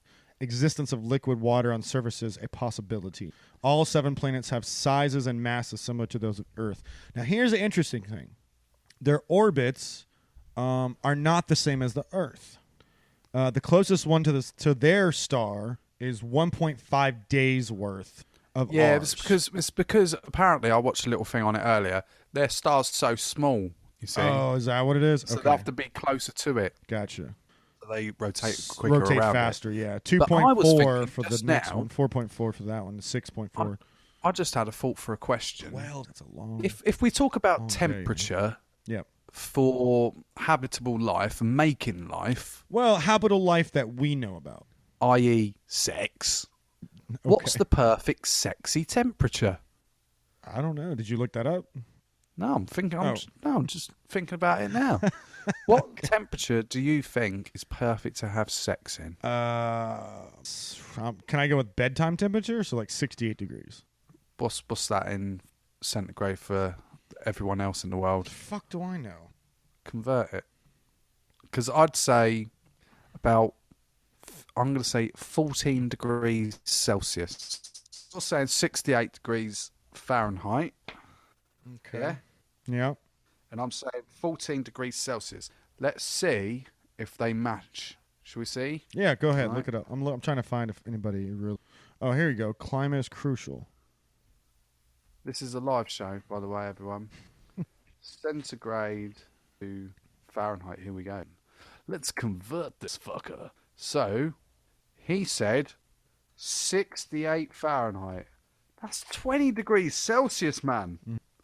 existence of liquid water on surfaces a possibility. All 7 planets have sizes and masses similar to those of Earth. Now, here's the interesting thing. Their orbits are not the same as the Earth. The closest one to their star is 1.5 days worth of ours. it's because apparently I watched a little thing on it earlier. Their star's so small, you see. Oh, is that what it is? So Okay. they have to be closer to it. Gotcha. They rotate quicker Rotate around faster, it. yeah. But I was 2.4 thinking for the just next now- one. 4.4 for that one. 6.4. I just had a thought for a question. Well, that's a long. If we talk about Okay. temperature Yep. for habitable life and making life, Well, habitable life that we know about. i.e., sex, what's the perfect sexy temperature? I don't know. Did you look that up? No, I'm thinking. Oh. I'm just thinking about it now. What temperature do you think is perfect to have sex in? Can I go with bedtime temperature? So like 68 degrees. What's that in centigrade for everyone else in the world? Fuck do I know? Convert it. Because I'd say about, I'm going to say 14 degrees Celsius. I'm saying 68 degrees Fahrenheit. Okay. Yeah. Yeah. And I'm saying 14 degrees Celsius. Let's see if they match. Should we see? Yeah, go ahead. Right. Look it up. I'm trying to find if anybody really. Oh, here you go. Climate is crucial. This is a live show, by the way, everyone. Centigrade to Fahrenheit. Here we go. Let's convert this fucker. So, he said 68 Fahrenheit. That's 20 degrees Celsius, man.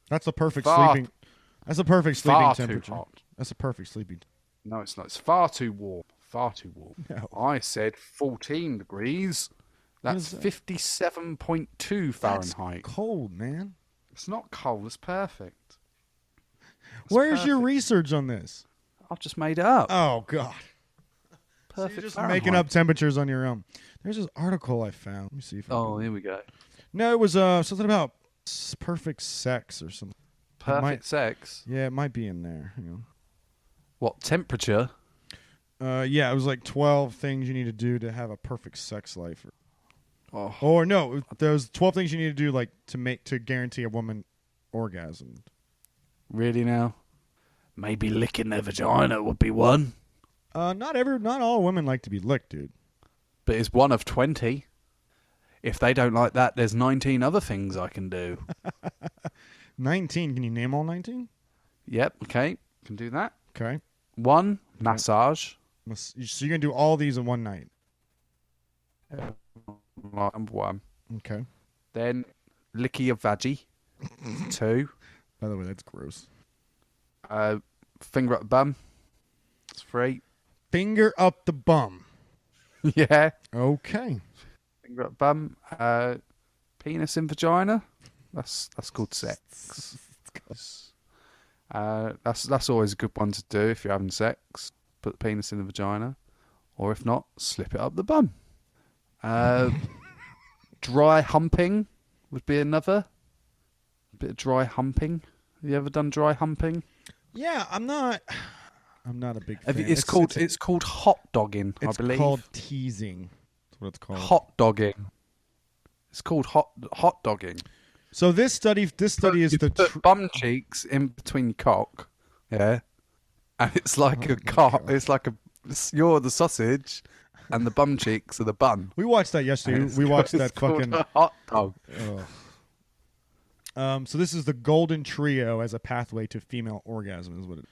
That's a perfect Far- sleeping. That's a perfect sleeping Far too temperature. hot. That's a perfect sleeping. No, it's not. It's far too warm. Far too warm. No. I said 14 degrees. That's is that? 57.2 Fahrenheit. That's cold, man. It's not cold. It's perfect. It's Where's your perfect. research on this? I've just made it up. Oh God. So Perfect. you're just Fahrenheit. making up temperatures on your own. There's this article I found. Let me see if I Oh, can- here we go. No, it was something about perfect sex or something. Perfect might- sex. Yeah, it might be in there. What temperature? Yeah, it was like 12 things you need to do to have a perfect sex life. Oh, Or no, there was 12 things you need to do like to guarantee a woman orgasm. really now? Maybe licking their vagina would be one, Not all women like to be licked, dude. but it's one of 20. If they don't like that, there's 19 other things I can do. 19. Can you name all 19? Yep. Okay. Can do that. Okay. 1, massage. So you're gonna do all these in one night. Number 1. Okay. Then licky your vaggie. 2. By the way, that's gross. Finger up the bum. It's 3. Finger up the bum. Yeah. Okay. Finger up bum. Penis in vagina. That's called sex. That's always a good one to do if you're having sex. Put the penis in the vagina, or if not, slip it up the bum. Dry humping would be another. A bit of dry humping. Have you ever done dry humping? Yeah, I'm not a big fan. It's called hot dogging, I believe. It's called teasing. That's what it's called. Hot dogging. It's called hot dogging. So this study is You the put bum cheeks in between your cock, yeah, and it's like a cock. It's like you're the sausage, and the bum cheeks are the bun. We watched that yesterday. We watched that fucking a hot dog. So this is the golden trio as a pathway to female orgasm. Is what it.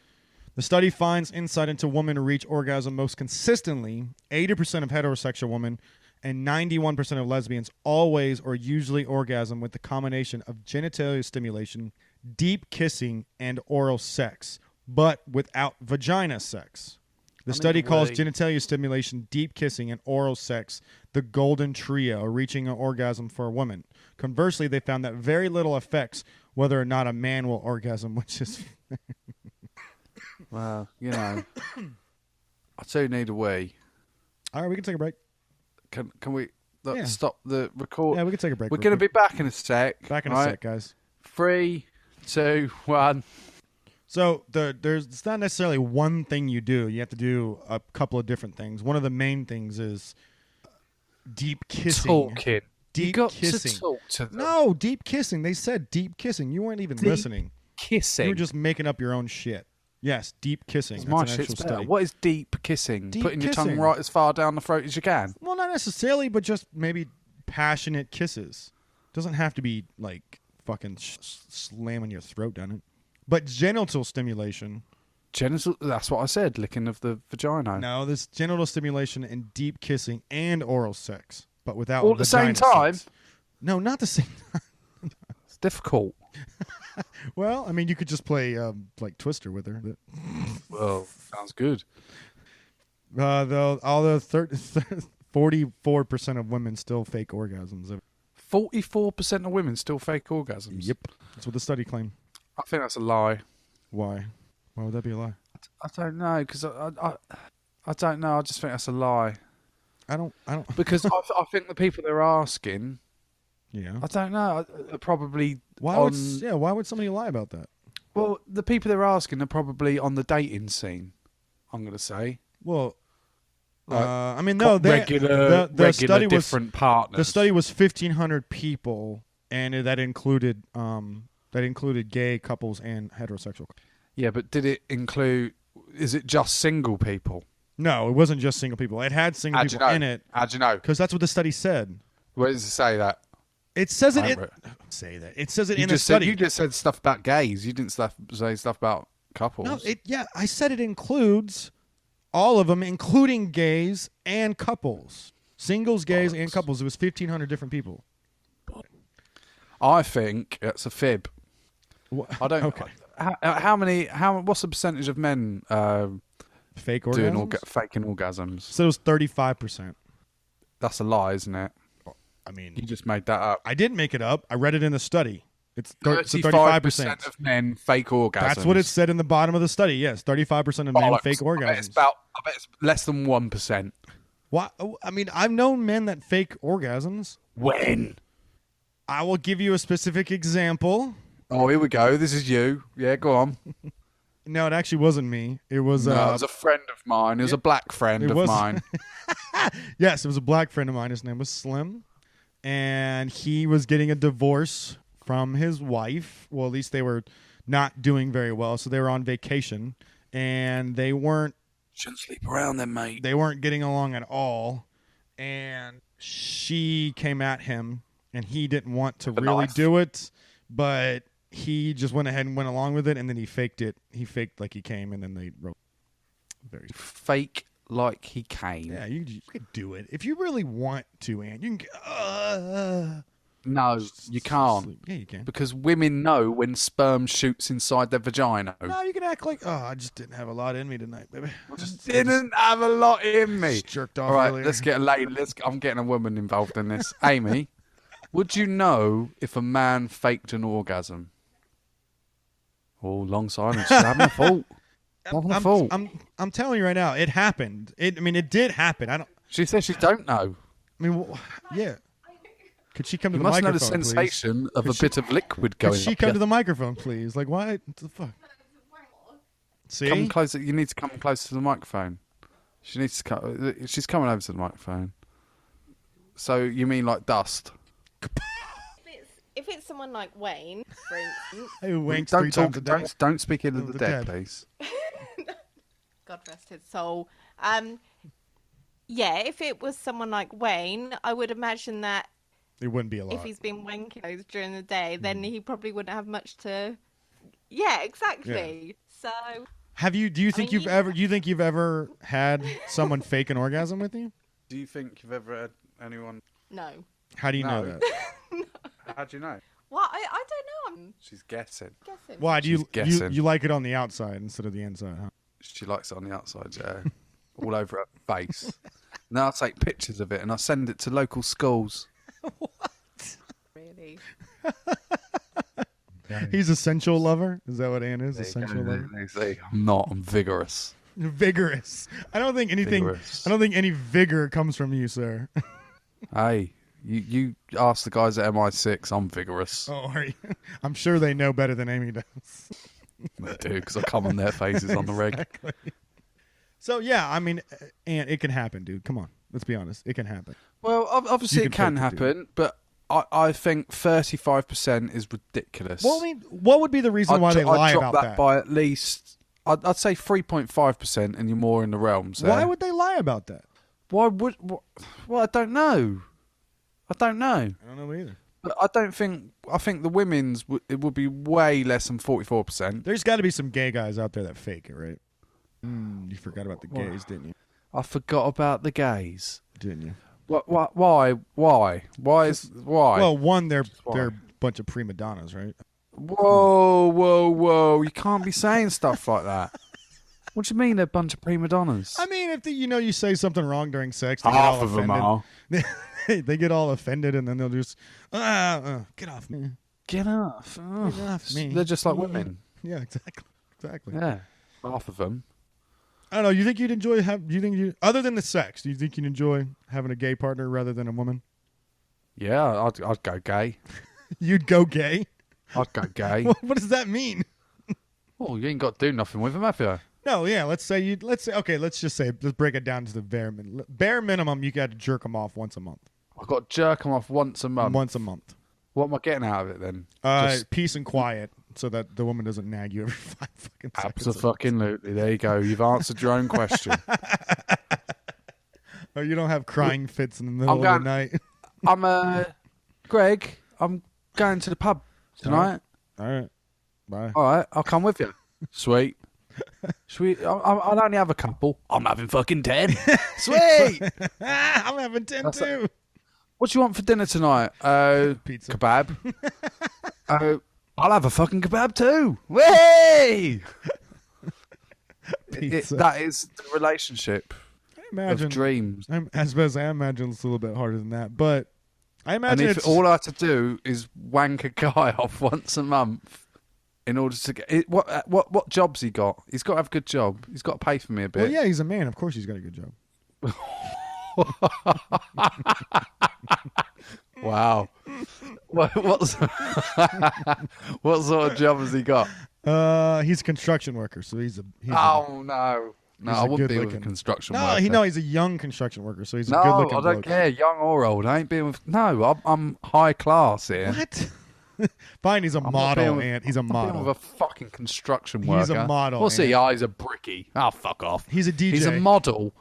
The study finds insight into women who reach orgasm most consistently. 80% of heterosexual women and 91% of lesbians always or usually orgasm with the combination of genitalia stimulation, deep kissing, and oral sex, but without vagina sex. The study calls genitalia stimulation, deep kissing, and oral sex the golden trio, reaching an orgasm for a woman. Conversely, they found that very little affects whether or not a man will orgasm, which is... Well, I too need a wee. All right, we can take a break. Can we stop the record? Yeah, we can take a break. We're going to be back in a sec. Back in a sec, guys. 3, 2, 1. So it's not necessarily one thing you do. You have to do a couple of different things. One of the main things is deep kissing. Talking. Deep you got kissing. to talk to them. No, deep kissing. They said deep kissing. You weren't even listening. Kissing. You were just making up your own shit. Yes, deep kissing. That's my an actual shit's study. better. What is deep kissing? Deep Putting your kissing. tongue right as far down the throat as you can. Well, not necessarily, but just maybe passionate kisses. Doesn't have to be like fucking slamming your throat down it. But genital stimulation. Genital, that's what I said, licking of the vagina. No, there's genital stimulation and deep kissing and oral sex, but without All at the same vagina time? sex. No, not the same time. It's difficult. Well, I mean, you could just play like Twister with her. Well, sounds good. Though, although 44% of women still fake orgasms. 44% of women still fake orgasms. Yep, that's what the study claimed. I think that's a lie. Why? Why would that be a lie? I don't know, because I don't know. I just think that's a lie. I don't. Because I think the people they're asking, Yeah. I don't know, are probably Why would somebody lie about that? Well, the people they're asking are probably on the dating scene, I'm going to say. Well, Like, I mean, no, regular study was different partners. The study was 1,500 people, and that included gay couples and heterosexual. Yeah, but did it include? Is it just single people? No, it wasn't just single people. It had single people in it. How'd you know? Because that's what the study said. Where does it say that? It says it. Say that. It says it in the study. You just said stuff about gays. You didn't say stuff about couples. No, I said it includes all of them, including gays and couples. Singles, gays, and couples. It was 1,500 different people. I think it's a fib. I don't. Okay. What's the percentage of men Fake orgasms? doing faking orgasms? So it was 35%. That's a lie, isn't it? I mean, You just made that up. I didn't make it up. I read it in the study. It's 35% of men fake orgasms. That's what it said in the bottom of the study. Yes, 35% of men fake orgasms. I bet it's less than 1%. Why? I mean, I've known men that fake orgasms. When? I will give you a specific example. Oh, here we go. This is you. Yeah, go on. No, it actually wasn't me. It was. It was a friend of mine. It was a black friend of mine. Yes, it was a black friend of mine. His name was Slim, and he was getting a divorce from his wife. Well, at least they were not doing very well, so they were on vacation, and they weren't. Shouldn't sleep around then, mate. They weren't getting along at all, and she came at him, and he didn't want to really do it, but he just went ahead and went along with it, and then he faked it. He faked like he came, and then they wrote very fake like he came. Yeah, you could do it if you really want to, and you can. No, you can't. Sleep. Yeah, you can. Because women know when sperm shoots inside their vagina. No, you can act like, I just didn't have a lot in me tonight, baby. Didn't have a lot in me. Just jerked off All right, earlier. let's get a lady. I'm getting a woman involved in this. Amy, would you know if a man faked an orgasm? Oh, long silence. She's having a fault. Having a fault. I'm telling you right now, it happened. It did happen. She says she don't know. Yeah. Could she come to You the must know microphone, the sensation of a bit of liquid please? going Could she up come your- to the microphone, please? Like, why? What the fuck? See? Come closer. You need to come closer to the microphone. She needs to come. She's coming over to the microphone. So you mean like dust? If it's someone like Wayne, for instance, Who wanks 3 times a day? Don't speak into Of the the dead, dead. please. God rest his soul. Yeah, if it was someone like Wayne, I would imagine that It wouldn't be a lot. if he's been wanking those during the day, then he probably wouldn't have much to. Yeah, exactly. So Do you think mean, you've ever had someone fake an orgasm with you? Do you think you've ever had anyone? no. How do you know No. that? How do you know? Well, I don't know. I'm She's guessing. guessing. Why do She's you guessing. you like it on the outside instead of the inside? Huh? She likes it on the outside, yeah. All over her face. Now I take pictures of it and I send it to local schools. Really? He's a sensual lover. Is that what Ann is? A sensual lover. They say, I'm not. I'm vigorous. Vigorous. I don't think anything. Vigorous. I don't think any vigor comes from you, sir. Hey, you ask the guys at MI6. I'm vigorous. Oh, are you? I'm sure they know better than Amy does. They do because I come on their faces on the reg. Exactly. So yeah, I mean, and it can happen, dude. Come on, let's be honest. It can happen. Well, obviously You it can can fake it, dude. happen, but I think 35% is ridiculous. Well, I mean, what would be the reason why they lie I'd drop about that that? by at least. I'd say 3.5%, and you're more in the realms. There. Why would they lie about that? Why would? Well, I don't know. I don't know. I don't know either. But I don't think. I think the women's it would be way less than 44%. There's got to be some gay guys out there that fake it, right? You forgot about the gays, didn't you? I forgot about the gays. Didn't you? What? Why? Why? Why? Well, one, they're why? a bunch of prima donnas, right? Whoa! You can't be saying stuff like that. What do you mean they're a bunch of prima donnas? I mean, if you say something wrong during sex, they get half all of them offended. are. They get all offended, and then they'll just get off me. Get off. Oh. Get off me. They're just like women. Yeah, exactly. Yeah, half of them. I don't know. You think you'd enjoy other than the sex? Do you think you'd enjoy having a gay partner rather than a woman? Yeah, I'd go gay. You'd go gay. I'd go gay. What does that mean? Oh, you ain't got to do nothing with them, have you? No, yeah. Let's just say let's break it down to the bare minimum. You got to jerk them off once a month. I've got to jerk them off once a month. Once a month. What am I getting out of it then? Peace and quiet, so that the woman doesn't nag you every 5 fucking seconds. Absolutely. There you go. You've answered your own question. Or you don't have crying fits in the middle of the night. I'm Greg. I'm going to the pub tonight. All right. Bye. All right, I'll come with you. Sweet. Sweet. I'll only have a couple. I'm having fucking 10. Sweet. I'm having 10 That's too. What do you want for dinner tonight? Pizza. Kebab. I'll have a fucking kebab too. Way! Pizza. That is the relationship Imagine of dreams. I suppose I imagine it's a little bit harder than that, but I And imagine if it's all I have to do is wank a guy off once a month in order to get what job's he got? He's got to have a good job. He's got to pay for me a bit. well, yeah, he's a man. Of course, he's got a good job. Wow. What sort of job has he got? He's a construction worker, so he's Oh no. No, he's I a wouldn't be with a good-looking- construction no, worker. he's a young construction worker, so he's a No, good-looking I don't bloke. care, young or old. I ain't being with. No, I'm high class here. What? Fine, he's a I'm not model, being with- and he's a I'm not being model. with a fucking construction He's worker. a model, What's he? Ant. Oh, he's a brickie. Oh, fuck off. He's a DJ. He's a model.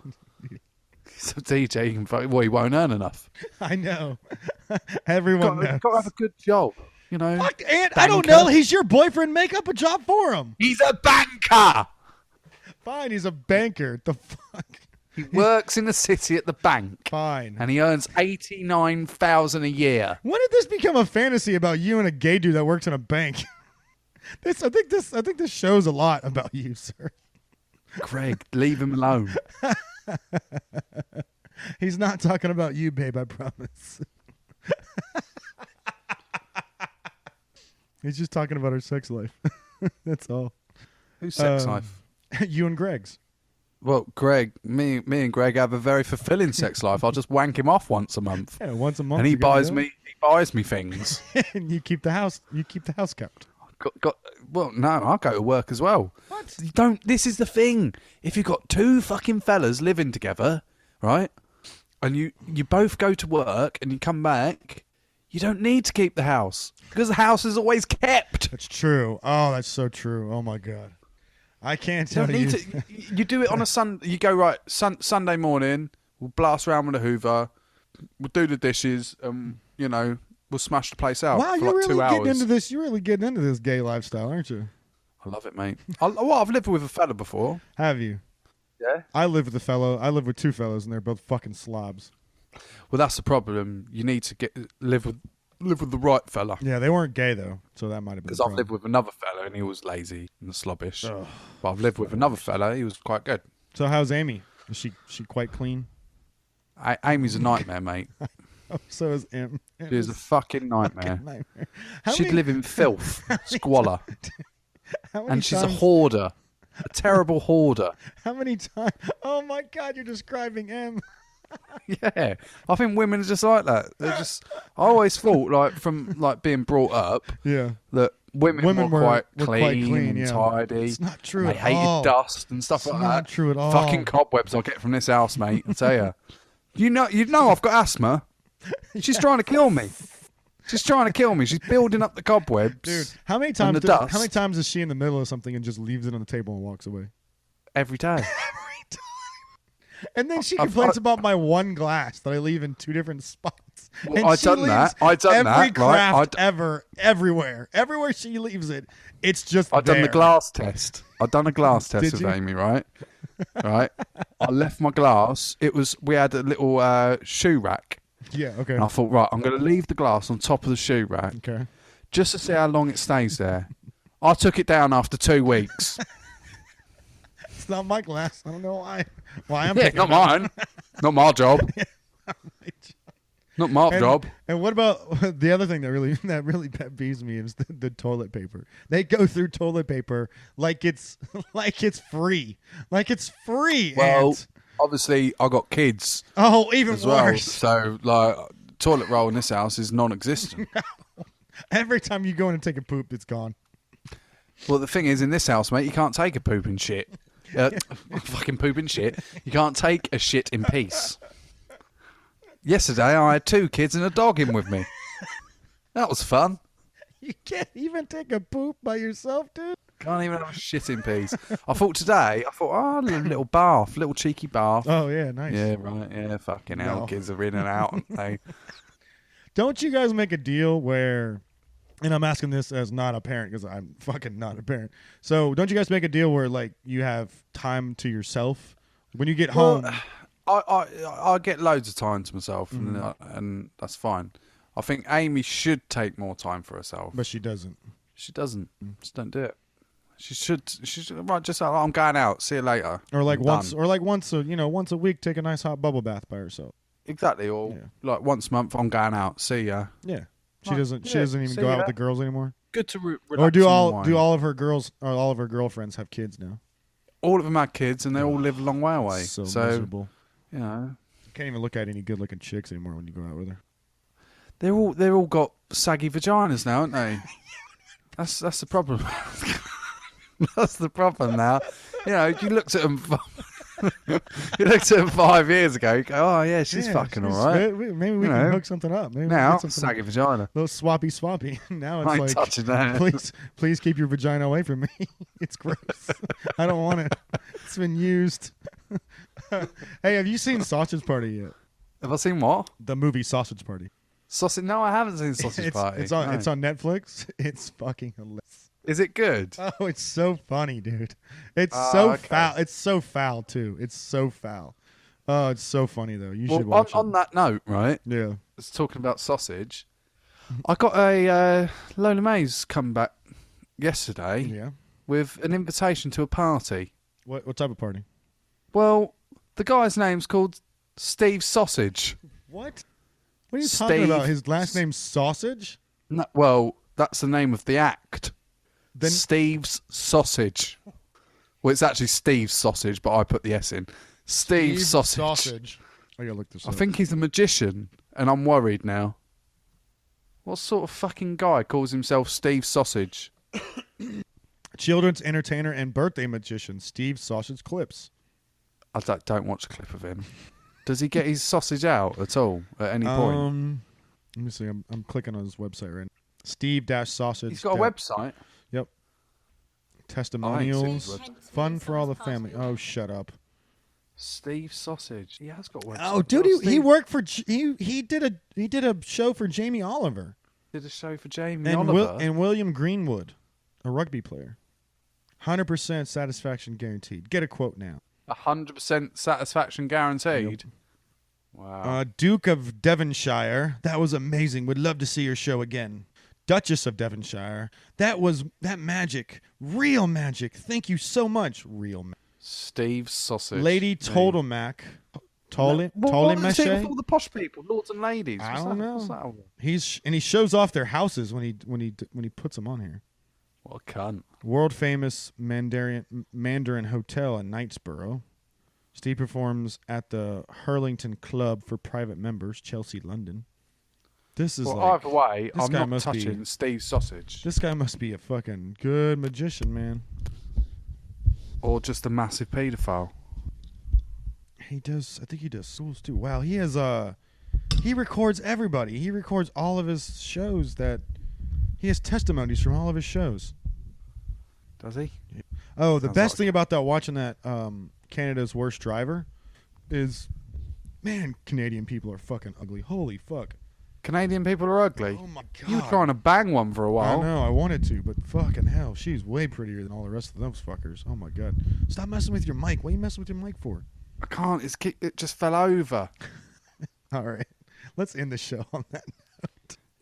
He's a DJ. He can well, he won't earn enough. I know. Everyone knows. You've got to have a good job. You know. Fuck, Ant, I don't Banker. know. He's your boyfriend. Make up a job for him. He's a banker. Fine, he's a banker. The fuck? He works in the city at the bank. Fine. And he earns 89,000 a year. When did this become a fantasy about you and a gay dude that works in a bank? I think this shows a lot about you, sir. Greg, leave him alone. He's not talking about you, babe, I promise. He's just talking about our sex life. That's all. Whose sex life? You and Greg's. Well, Greg, me and Greg have a very fulfilling sex life. I'll just wank him off once a month. Yeah, once a month. And he you gotta buys me things. and you keep the house kept. Well, no, I go to work as well. What? You don't. This is the thing. If you've got two fucking fellas living together, right, and you both go to work and you come back, you don't need to keep the house because the house is always kept. That's true. Oh, that's so true. Oh my god, I can't You tell don't you. need to. You do it on a Sunday. You go right Sunday morning. We'll blast around with a Hoover. We'll do the dishes. We'll smash the place out Wow, for you're like 2 really hours. getting into this. You're really getting into this gay lifestyle, aren't you? I love it, mate. I've lived with a fella before. Have you? Yeah. I live with a fellow. I live with two fellows, and they're both fucking slobs. Well, that's the problem. You need to live with the right fella. Yeah, they weren't gay though, so that might have been. Because I've lived with another fella and he was lazy and slobbish. But I've lived with another fella. He was quite good. So how's Amy? Is she quite clean? Amy's a nightmare, mate. Oh, so is Em. She is a fucking nightmare. Nightmare. She'd live in filth, squalor, How many and she's a times- hoarder, a terrible hoarder. How many times? Oh my God, you're describing Em. Yeah, I think women are just like that. They're just. I always thought, from being brought up, Yeah. that women were quite clean and yeah. tidy. It's not true They at hated all. dust and stuff It's like not that. true at all. Fucking cobwebs I get from this house, mate. I tell you. You know I've got asthma. She's trying to kill me. She's trying to kill me. She's building up the cobwebs. Dude, how many and times? the dust. How many times is she in the middle of something and just leaves it on the table and walks away? Every day. And then she complains about my one glass that I leave in two different spots. Well, and I've she done that. leaves I've done every that, right? craft ever, everywhere. Everywhere she leaves it, it's just I've done the there. glass test. I've done a glass test Did with you? Amy, right? Right. I left my glass. We had a little shoe rack. Yeah, okay. And I thought, right, I'm going to leave the glass on top of the shoe rack Okay. just to see how long it stays there. I took it down after 2 weeks. It's not my glass. I don't know why. Why I'm Yeah, picking not it up. mine. Not my job. Not my job. And what about the other thing that really pet peeves me is the toilet paper. They go through toilet paper like it's free. Like it's free. Well, Ant. obviously, I got kids Oh, even as well. worse. So, toilet roll in this house is non-existent. Every time you go in and take a poop, it's gone. Well, the thing is, in this house, mate, you can't take a poop and shit. Fucking poop and shit. You can't take a shit in peace. Yesterday, I had 2 kids and a dog in with me. That was fun. You can't even take a poop by yourself, dude. Can't even have a shit in peace. I thought, a little bath, little cheeky bath. Oh yeah, nice. Yeah, right. Yeah, fucking hell. No. Kids are in and out. Aren't they? Don't you guys make a deal where, and I'm asking this as not a parent because I'm fucking not a parent. So don't you guys make a deal where like you have time to yourself when you get home? I get loads of time to myself, and that's fine. I think Amy should take more time for herself, But she doesn't. she doesn't. Just don't do it. She should. Right, just like, I'm going out. See you later. Or like I'm once, done. or like once a week, take a nice hot bubble bath by herself. Exactly. Or like once a month, I'm going out. See ya. Yeah, she Right, doesn't. She yeah, doesn't even see go out ya. with the girls anymore. Good to relax. Or do and all unwind. of her girls or all of her girlfriends have kids now? All of them had kids, and they all live a long way away. So So miserable. you know, You can't even look at any good looking chicks anymore when you go out with her. they're all got saggy vaginas now, aren't they? That's the problem. That's the problem now. You know, you looked at them. You looked at them 5 years ago. You go, oh yeah, she's fucking all right. Maybe we You can know. hook something up. Maybe we can Now, get something saggy vagina. little swappy. Now I it's ain't like, touching that. please keep your vagina away from me. It's gross. I don't want it. It's been used. Hey, have you seen Sausage Party yet? Have I seen what? The movie Sausage Party. Sausage? No, I haven't seen Sausage Party. It's on No. it's on Netflix. It's fucking hilarious. Is it good? Oh, it's so funny, dude. It's Oh, so okay. foul. It's so foul too. It's so foul. Oh, it's so funny though. You Well, should watch on it. that note, right? Yeah. It's talking about sausage. I got a Lola Mays come back yesterday Yeah. with an invitation to a party. What type of party? Well, the guy's name's called Steve Sausage. What? What are you talking about? His last name's Sausage? No, well, that's the name of the act. Then Steve's Sausage. Well, it's actually Steve's Sausage, but I put the S in. Steve's Sausage. I gotta look this I up. think he's a magician, and I'm worried now. What sort of fucking guy calls himself Steve Sausage? Children's entertainer and birthday magician Steve Sausage Clips. I don't watch a clip of him. Does he get his sausage out at all at any point? Let me see. I'm clicking on his website right now. Steve-Sausage. He's got a website. Yep. Testimonials. Fun for all the family. Oh, shut up. Steve Sausage. He has got a website. Oh, dude, he worked for he did a show for Jamie Oliver did a show for Jamie and Oliver. and William Greenwood, a rugby player. 100% satisfaction guaranteed. Get a quote now. 100% satisfaction guaranteed. Yep. Wow. Duke of Devonshire. That was amazing. Would love to see your show again. Duchess of Devonshire. That magic. Real magic. Thank you so much. Real magic. Steve Sausage. Lady Tollemache. What is it Tollemache? with all the posh people, lords and ladies? I What's don't that? know. What's that all? He shows off their houses when he puts them on here. What a cunt. World famous Mandarin Hotel in Knightsborough. Steve performs at the Hurlington Club for private members, Chelsea, London. This is Either way, this I'm guy not must be- touching Steve Sausage. This guy must be a fucking good magician, man. Or just a massive paedophile. He does. I think he does souls too. Wow, he has he records everybody. He records all of his shows. He has testimonies from all of his shows. Does he? Oh, the Sounds best like- thing about that watching that Canada's Worst Driver is, man, Canadian people are fucking ugly. Holy fuck. Canadian people are ugly. Oh my god. You were trying to bang one for a I while. know, I wanted to, but fucking hell, she's way prettier than all the rest of those fuckers. Oh my god. Stop messing with your mic. What are you messing with your mic for? I can't. It just fell over. All right. Let's end the show on that.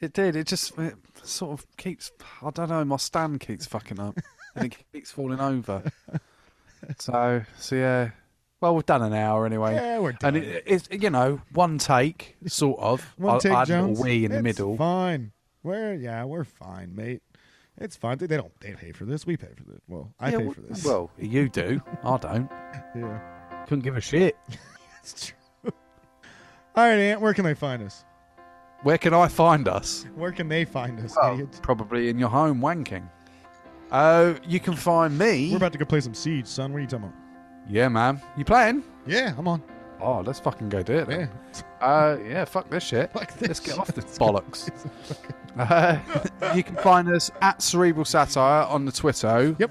It did. It sort of keeps. I don't know. My stand keeps fucking up, and it keeps falling over. So yeah. Well, we've done an hour anyway. Yeah, we're done. And it's one take, sort of. One take, I had a Jones. little wee in the It's middle. Fine. We're fine, mate. It's fine. They pay for this. We pay for this. Well, I pay for this. Well, you do. I don't. Yeah. Couldn't give a shit. It's true. All right, Ant, where can they find us? Where can I find us? Where can they find us, Well, idiots? probably in your home wanking. You can find me. We're about to go play some Siege, son. What are you talking about? Yeah, man. You playing? Yeah, I'm on. Oh, let's fucking go do it then. Yeah. Yeah, fuck this shit. Fuck this Let's get shit. off this bollocks. You can find us at Cerebral Satire on the Twitter. Yep.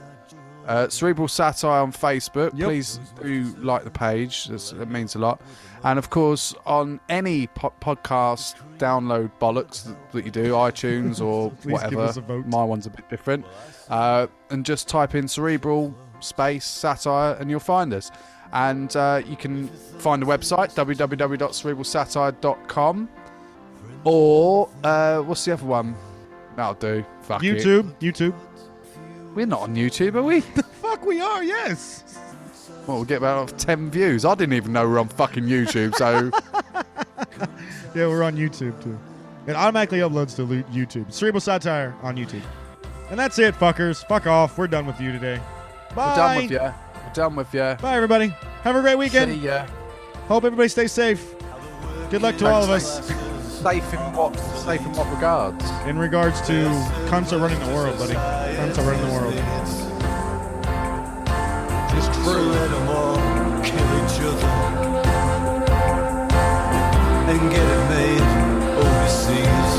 Cerebral Satire on Facebook. Yep. Please do like the page. That means a lot. And of course, on any podcast download bollocks that you do, iTunes or Please whatever. give us a vote. My one's a bit different. And just type in Cerebral space Satire and you'll find us. And you can find the website, www.cerebralsatire.com. Or, what's the other one? That'll do. Fuck it. YouTube. We're not on YouTube, are we? Fuck, we are, yes. Well, we'll get about 10 views. I didn't even know we're on fucking YouTube, so... Yeah, we're on YouTube, too. It automatically uploads to YouTube. Cerebral Satire on YouTube. And that's it, fuckers. Fuck off. We're done with you today. Bye. We're done with you. We're done with you. Bye, everybody. Have a great weekend. See ya. Hope everybody stays safe. Good luck to all of us. Safe in what regards? In regards to cunts are running the world, buddy. Cunts are running the world. It's true. Let them all kill each other and get it made overseas.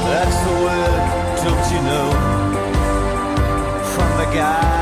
That's the word, don't you know? From the guy